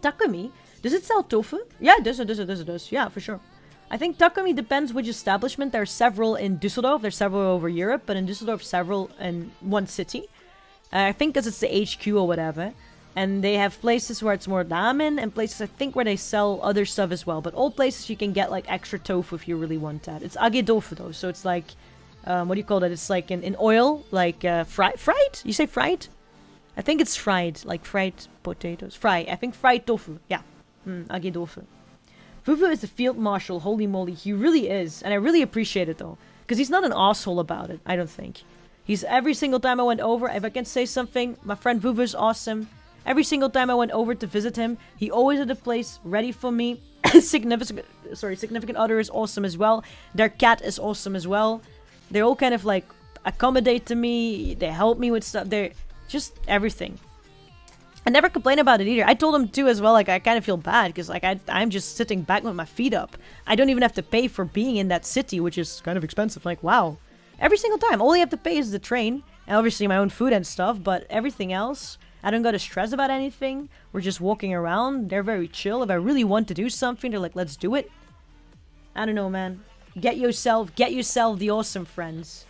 Takumi? Does it sell tofu? Yeah, it does. Yeah, for sure. I think Takumi depends which establishment. There are several in Düsseldorf. There's several over Europe, but in Düsseldorf, several in one city. I think because it's the HQ or whatever. And they have places where it's more ramen and places, I think, where they sell other stuff as well. But all places you can get, like, extra tofu if you really want that. It's agedofu, though. So it's like, what do you call that? It's like in oil, like fried? You say fried? I think it's fried, like fried potatoes. I think fried tofu. Yeah. Agedofu. Fufu is the field marshal, holy moly. He really is. And I really appreciate it, though. Because he's not an asshole about it, I don't think. He's every single time I went over, if I can say something, my friend Fufu is awesome. Every single time I went over to visit him, he always had a place ready for me. Significant other is awesome as well. Their cat is awesome as well. They all kind of like accommodate to me. They help me with stuff. They're just everything. I never complain about it either. I told him too as well, like, I kind of feel bad because like I'm just sitting back with my feet up. I don't even have to pay for being in that city, which is kind of expensive. Like, wow. Every single time. All you have to pay is the train. And obviously my own food and stuff. But everything else, I don't got to stress about anything. We're just walking around. They're very chill. If I really want to do something, they're like, let's do it. I don't know, man. Get yourself the awesome friends.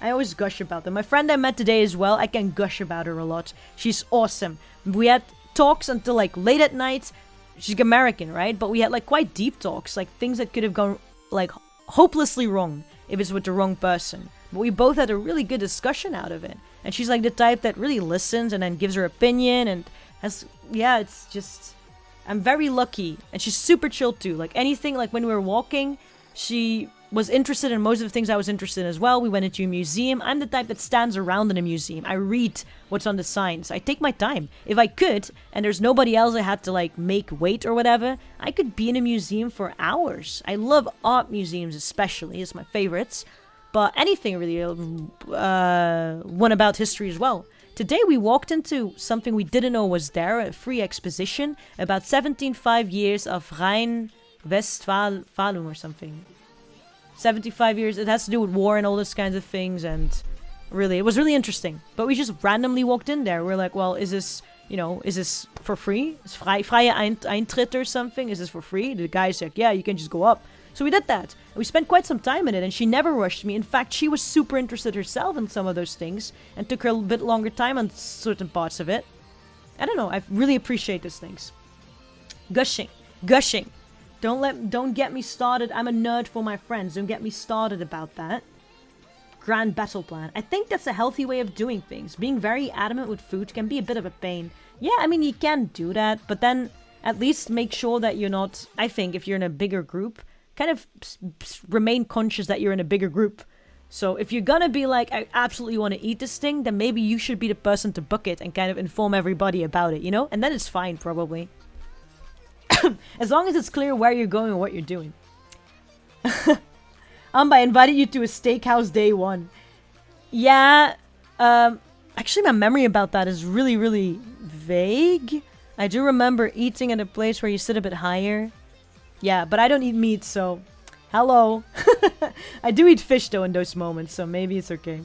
I always gush about them. My friend I met today as well, I can gush about her a lot. She's awesome. We had talks until like late at night. She's American, right? But we had like quite deep talks. Like things that could have gone like hopelessly wrong if it's with the wrong person. But we both had a really good discussion out of it. And she's like the type that really listens and then gives her opinion and has, yeah, it's just, I'm very lucky. And she's super chill too. Like anything, like when we were walking, she was interested in most of the things I was interested in as well. We went into a museum. I'm the type that stands around in a museum. I read what's on the signs. I take my time. If I could, and there's nobody else I had to like make wait or whatever, I could be in a museum for hours. I love art museums especially. It's my favorites. But anything really, one about history as well. Today we walked into something we didn't know was there, a free exposition about 75 years of Rhine-Westfalen or something. 75 years, it has to do with war and all those kinds of things, and really, it was really interesting. But we just randomly walked in there. We're like, well, is this, is this for free? Is vrije Eintritt or something? Is this for free? The guy's like, yeah, you can just go up. So we did that. We spent quite some time in it, and she never rushed me. In fact, she was super interested herself in some of those things, and took her a bit longer time on certain parts of it. I don't know, I really appreciate those things. Gushing. Don't get me started. I'm a nerd for my friends. Don't get me started about that. Grand battle plan. I think that's a healthy way of doing things. Being very adamant with food can be a bit of a pain. Yeah, I mean, you can do that, but then at least make sure that you're not, I think, if you're in a bigger group, kind of remain conscious that you're in a bigger group. So if you're gonna be like, I absolutely want to eat this thing, then maybe you should be the person to book it and kind of inform everybody about it, And then it's fine, probably. As long as it's clear where you're going and what you're doing. I invited you to a steakhouse day one. Yeah, actually my memory about that is really, really vague. I do remember eating at a place where you sit a bit higher. Yeah, but I don't eat meat, so hello. I do eat fish though in those moments, so maybe it's okay.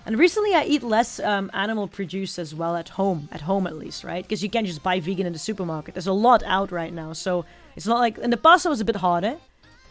And recently I eat less animal produce as well at home at least, right? Because you can't just buy vegan in the supermarket. There's a lot out right now, so it's not like... In the past it was a bit harder,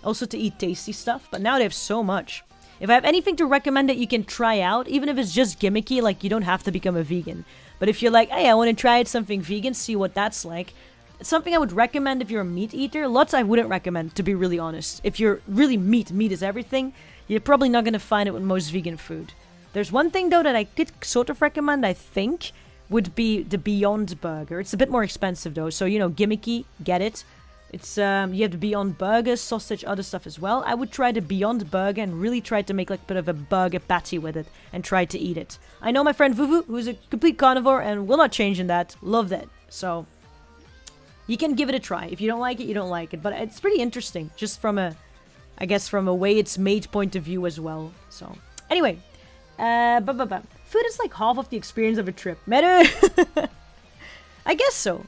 also to eat tasty stuff, but now they have so much. If I have anything to recommend that you can try out, even if it's just gimmicky, like you don't have to become a vegan. But if you're like, hey, I want to try out something vegan, see what that's like. It's something I would recommend if you're a meat eater. Lots I wouldn't recommend, to be really honest. If you're really meat is everything, you're probably not going to find it with most vegan food. There's one thing, though, that I could sort of recommend, I think, would be the Beyond Burger. It's a bit more expensive, though, so, you know, gimmicky, get it. It's, you have the Beyond Burger, sausage, other stuff as well. I would try the Beyond Burger and really try to make, like, a bit of a burger patty with it and try to eat it. I know my friend Vuvu, who's a complete carnivore and will not change in that, love that. So, you can give it a try. If you don't like it, you don't like it. But it's pretty interesting, just from a, I guess, from a way it's made point of view as well. So, anyway. Food is like half of the experience of a trip. I guess so.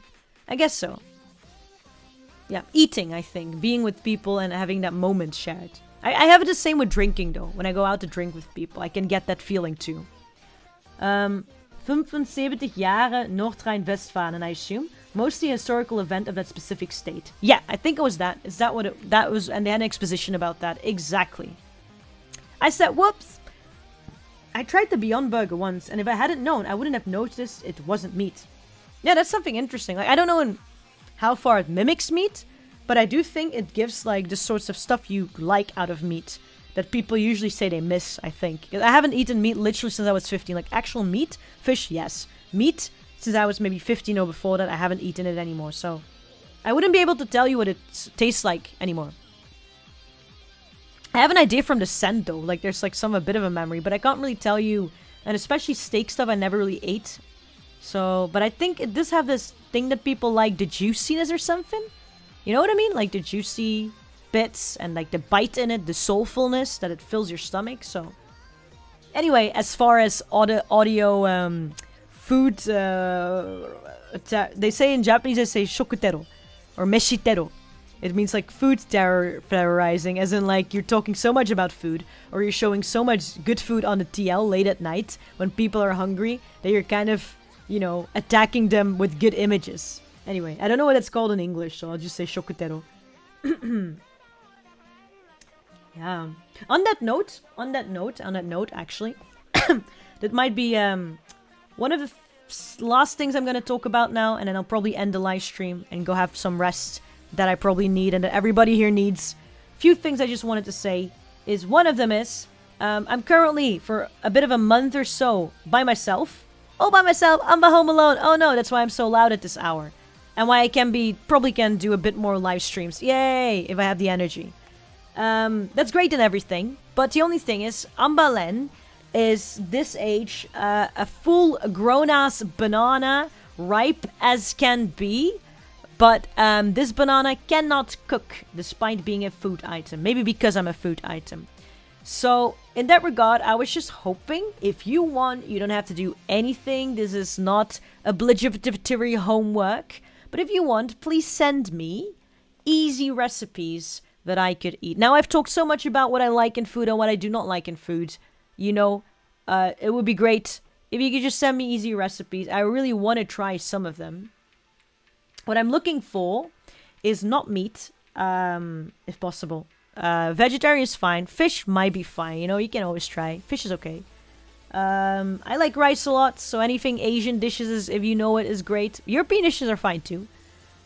Yeah, eating, I think. Being with people and having that moment shared. I have it the same with drinking, though. When I go out to drink with people, I can get that feeling, too. 75 Jahre Noord-Rijn-Westfalen, I assume. Mostly a historical event of that specific state. Yeah, I think it was that. Is that what that was? And they had an exposition about that. Exactly. I said, whoops. I tried the Beyond Burger once, and if I hadn't known, I wouldn't have noticed it wasn't meat. Yeah, that's something interesting. Like, I don't know how far it mimics meat, but I do think it gives, like, the sorts of stuff you like out of meat that people usually say they miss, I think. I haven't eaten meat literally since I was 15. Like, actual meat, fish, yes. Meat, since I was maybe 15 or before that, I haven't eaten it anymore, so... I wouldn't be able to tell you what it tastes like anymore. I have an idea from the scent, though. Like, there's, like, a bit of a memory. But I can't really tell you. And especially steak stuff I never really ate. So, but I think it does have this thing that people like. The juiciness or something. You know what I mean? Like, the juicy bits. And, like, the bite in it. The soulfulness. That it fills your stomach. So, anyway, as far as audio food. They say in Japanese, they say shokutero. Or meshitero. It means like food terrorizing, as in like you're talking so much about food, or you're showing so much good food on the TL late at night when people are hungry that you're kind of, you know, attacking them with good images. Anyway, I don't know what it's called in English, so I'll just say shokutero. Yeah. On that note, actually, that might be one of the last things I'm going to talk about now, and then I'll probably end the live stream and go have some rest that I probably need and that everybody here needs. Few things I just wanted to say is one of them is I'm currently for a bit of a month or so by myself. All by myself. I'm home alone. Oh no, that's why I'm so loud at this hour. And why I probably can do a bit more live streams. Yay, if I have the energy. That's great and everything. But the only thing is, AnbaLen is this age a full grown-ass banana, ripe as can be. But this banana cannot cook, despite being a food item. Maybe because I'm a food item. So, in that regard, I was just hoping, if you want, you don't have to do anything. This is not obligatory homework. But if you want, please send me easy recipes that I could eat. Now, I've talked so much about what I like in food and what I do not like in food. You know, it would be great if you could just send me easy recipes. I really want to try some of them. What I'm looking for is not meat, if possible. Vegetarian is fine. Fish might be fine. You know, you can always try. Fish is okay. I like rice a lot, so anything Asian dishes, if you know it, is great. European dishes are fine too.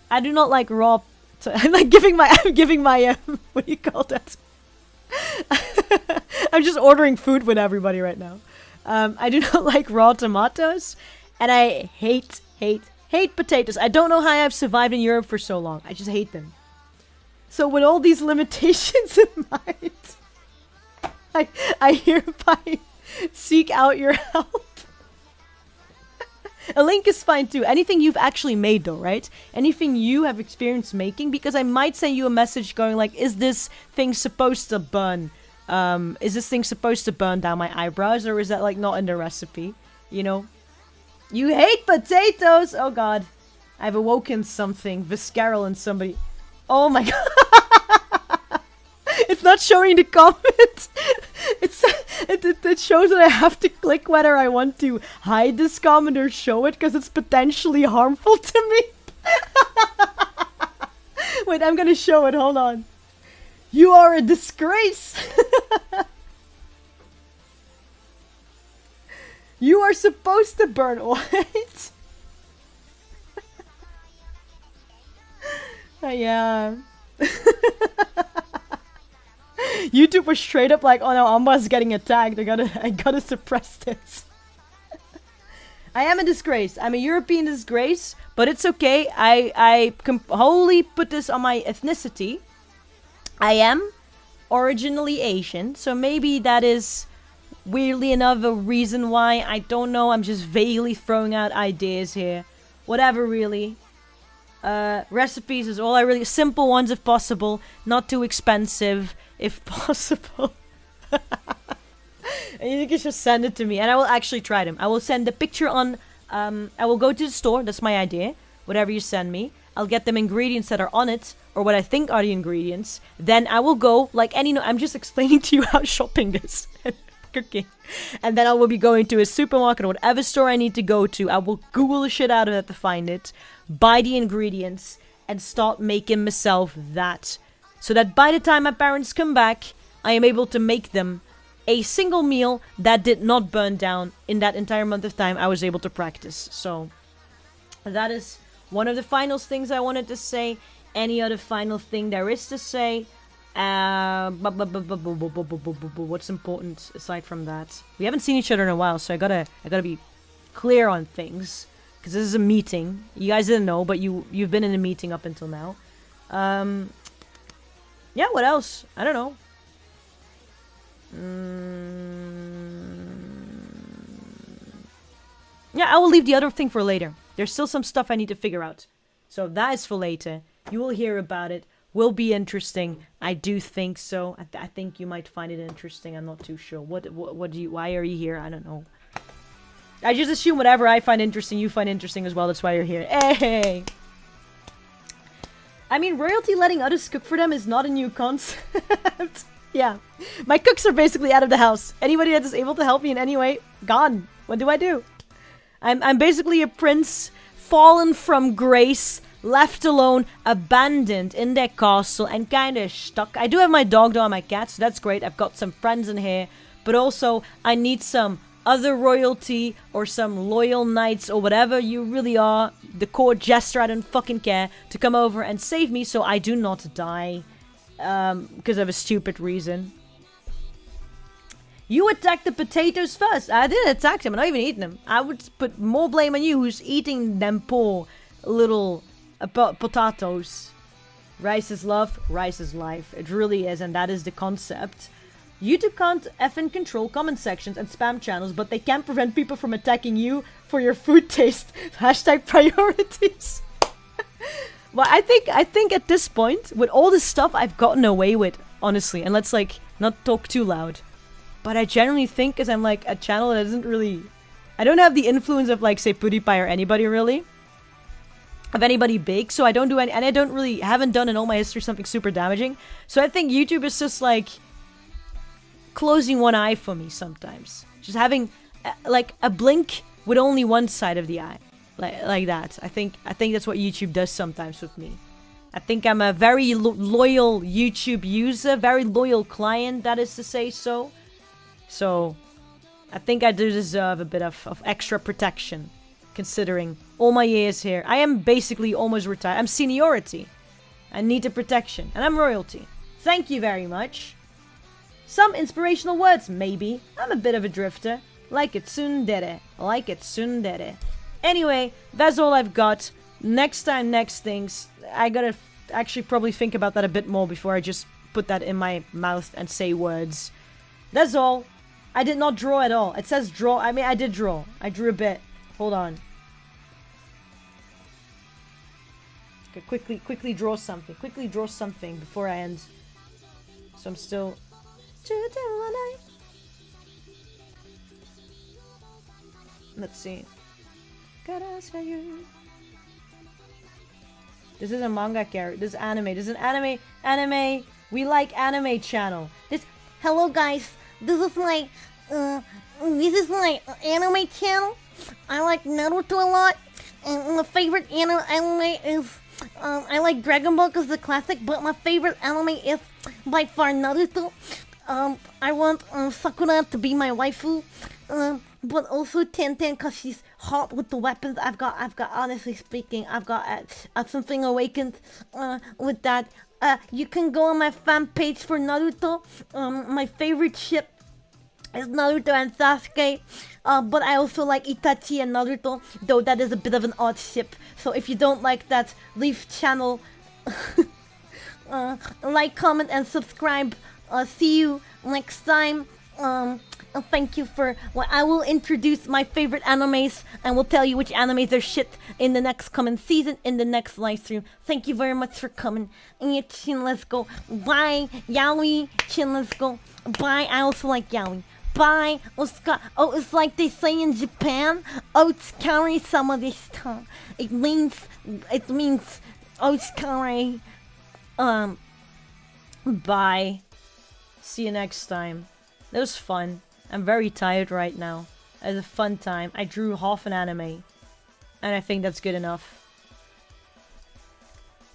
I do not like raw... I'm like giving my... what do you call that? I'm just ordering food with everybody right now. I do not like raw tomatoes. And I hate potatoes. I don't know how I've survived in Europe for so long. I just hate them. So with all these limitations in mind, I hereby seek out your help. A link is fine too. Anything you've actually made though, right? Anything you have experienced making, because I might send you a message going like, is this thing supposed to burn? Is this thing supposed to burn down my eyebrows, or is that like not in the recipe? You know? You hate potatoes! Oh god. I've awoken something visceral in somebody. Oh my god. It's not showing the comment. It shows that I have to click whether I want to hide this comment or show it because it's potentially harmful to me. Wait, I'm gonna show it. Hold on. You are a disgrace. You are supposed to burn white. Yeah. YouTube was straight up like, oh no, Anba's getting attacked. I gotta suppress this. I am a disgrace. I'm a European disgrace, but it's okay. I can wholly put this on my ethnicity. I am originally Asian, so maybe that is weirdly enough a reason why. I don't know. I'm just vaguely throwing out ideas here. Whatever, really. Recipes is all I really... Simple ones if possible. Not too expensive if possible. And you can just send it to me and I will actually try them. I will send the picture on... I will go to the store. That's my idea. Whatever you send me. I'll get them ingredients that are on it. Or what I think are the ingredients. Then I will go like any... No, I'm just explaining to you how shopping is. Cooking. And then I will be going to a supermarket or whatever store I need to go to. I will Google the shit out of it to find it. Buy the ingredients. And start making myself that. So that by the time my parents come back, I am able to make them a single meal that did not burn down in that entire month of time I was able to practice. So that is one of the final things I wanted to say. Any other final thing there is to say? What's important aside from that? We haven't seen each other in a while, so I gotta be clear on things. Because this is a meeting. You guys didn't know, but you've been in a meeting up until now. Yeah, what else? I don't know. Yeah, I will leave the other thing for later. There's still some stuff I need to figure out. So that is for later. You will hear about it. Will be interesting. I do think so. I think you might find it interesting. I'm not too sure. What do you... Why are you here? I don't know. I just assume whatever I find interesting, you find interesting as well. That's why you're here. Hey! I mean, royalty letting others cook for them is not a new concept. Yeah. My cooks are basically out of the house. Anybody that is able to help me in any way, gone. What do I do? I'm basically a prince, fallen from grace, left alone, abandoned in their castle, and kind of stuck. I do have my dog though and my cat, so that's great. I've got some friends in here. But also, I need some other royalty or some loyal knights or whatever you really are, the court jester, I don't fucking care, to come over and save me so I do not die because of a stupid reason. You attacked the potatoes first. I didn't attack them. I'm not even eating them. I would put more blame on you who's eating them poor little potatoes. Rice is love, rice is life. It really is, and that is the concept. YouTube can't effing control comment sections and spam channels, but they can prevent people from attacking you for your food taste. Hashtag priorities. Well, I think at this point, with all this stuff I've gotten away with, honestly, and let's like not talk too loud, but I generally think, because I'm like a channel that isn't really, I don't have the influence of like say PewDiePie or anybody really, of anybody big, so I don't do any, and I don't really, haven't done in all my history something super damaging, so I think YouTube is just like closing one eye for me sometimes. Just having like a blink with only one side of the eye. Like that. I think that's what YouTube does sometimes with me. I think I'm a very loyal YouTube user, very loyal client, that is to say so. So I think I do deserve a bit of extra protection, considering all my years here. I am basically almost retired. I'm seniority. I need the protection. And I'm royalty. Thank you very much. Some inspirational words, maybe. I'm a bit of a drifter. Like it tsundere. Like it tsundere. Anyway, that's all I've got. Next time, next things. I gotta actually probably think about that a bit more before I just put that in my mouth and say words. That's all. I did not draw at all. It says draw. I mean, I did draw. I drew a bit. Hold on. Okay, quickly draw something. Quickly draw something before I end. So I'm still Let's see. This is a manga character. This is anime. This is an anime. We like anime channel. Hello guys, this is my anime channel. I like Naruto a lot, and my favorite anime is I like Dragon Ball because the classic, but my favorite anime is by far Naruto. I want Sakura to be my waifu, but also Tenten because she's hot with the weapons. I've got honestly speaking, I've got something awakened with that. You can go on my fan page for Naruto. My favorite ship is Naruto and Sasuke, but I also like Itachi and Naruto, though that is a bit of an odd ship. So if you don't like that, leave channel, like, comment, and subscribe. See you next time. Thank you for I will introduce my favorite animes and we'll tell you which animes are shit in the next coming season, in the next live stream. Thank you very much for coming. And Chin, let's go. Bye. Yaoi. Chin, let's go. Bye. I also like Yaoi. Bye. Oscar. Oh, it's like they say in Japan. Otsukare sama deshita. It means Otsukare. Bye. See you next time. That was fun. I'm very tired right now. It was a fun time. I drew half an anime. And I think that's good enough.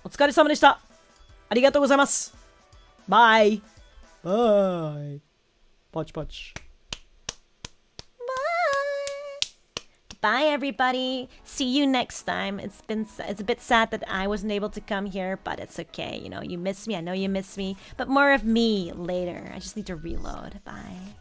お疲れ様でした。ありがとうございます。Bye. Bye. Punch punch. Bye everybody. See you next time. It's a bit sad that I wasn't able to come here, but it's okay. You know, you miss me. I know you miss me, but more of me later. I just need to reload. Bye.